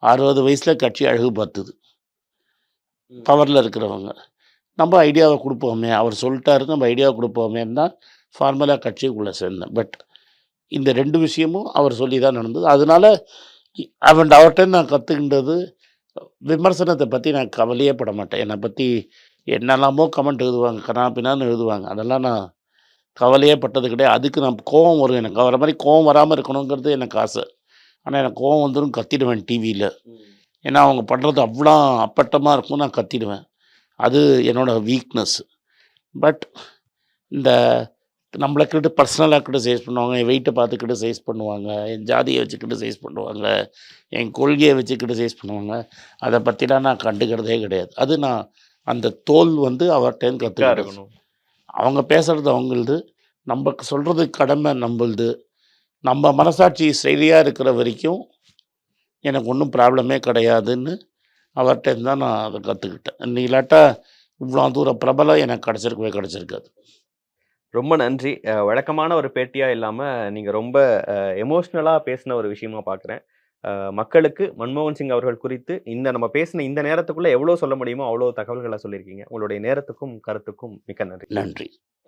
Speaker 1: 60 வயசில் கட்சி அழகு பார்த்துது. பவரில் இருக்கிறவங்க. நம்ம ஐடியாவை கொடுப்போமே, அவர் சொல்லிட்டாரு நம்ம ஐடியாவை கொடுப்போமேன்னு தான் ஃபார்மலாக கட்சிக்குள்ளே சேர்ந்தேன். பட் இந்த 2 விஷயமும் அவர் சொல்லி தான் நடந்தது. அதனால அவர்கிட்ட நான் கற்றுக்கின்றது, விமர்சனத்தை பற்றி நான் கவலையே பட மாட்டேன். என்னை பற்றி என்னெல்லாமோ கமெண்ட் எழுதுவாங்க, கன்னா பின்னான்னு எழுதுவாங்க. அதெல்லாம் நான் கவலையே பட்டது கிடையாது. அதுக்கு நான் கோவம் வரும் எனக்கு. அவரை மாதிரி கோவம் வராமல் இருக்கணுங்கிறது எனக்கு ஆசை. ஆனால் எனக்கு கோவம் வந்துடும், கத்திடுவேன் டிவியில். ஏன்னா அவங்க பண்ணுறது அவ்வளோ அப்பட்டமாக இருக்கும், நான் கத்திடுவேன். அது என்னோட வீக்னஸ். பட் இந்த நம்மளை பர்சனலாக கிரிட்டிசைஸ் பண்ணுவாங்க, என் வெயிட்டை பார்த்து கிரிட்டிசைஸ் பண்ணுவாங்க, என் ஜாதியை வச்சு கிரிட்டிசைஸ் பண்ணுவாங்க, என் கொள்கையை வச்சு கிரிட்டிசைஸ் பண்ணுவாங்க. அதை பற்றிலாம் நான் கண்டுக்கிறதே கிடையாது. அது நான் அந்த தோல் வந்து அவர்கிட்டேருந்து கற்றுக்கிட்டேன்.
Speaker 2: இருக்கணும்.
Speaker 1: அவங்க பேசுகிறது அவங்களுது, நம்ம சொல்கிறது கடமை நம்மளுது. நம்ம மனசாட்சி சரியாக இருக்கிற வரைக்கும் எனக்கு ஒன்றும் ப்ராப்ளமே கிடையாதுன்னு அவர்கிட்டேருந்து தான் நான் அதை கற்றுக்கிட்டேன். இல்லாட்டா இவ்வளோ தூரம் பிரபலம் எனக்கு கிடச்சிருக்காது.
Speaker 2: ரொம்ப நன்றி. வழக்கமான ஒரு பேட்டியா இல்லாம நீங்க ரொம்ப எமோஷனலா பேசின ஒரு விஷயமா பார்க்குறேன். மக்களுக்கு மன்மோகன் சிங் அவர்கள் குறித்து நம்ம பேசின இந்த நேரத்துக்குள்ள எவ்வளோ சொல்ல முடியுமோ அவ்வளோ தகவல்களை சொல்லியிருக்கீங்க. உங்களுடைய நேரத்துக்கும் கருத்துக்கும் மிக்க நன்றி.
Speaker 1: நன்றி.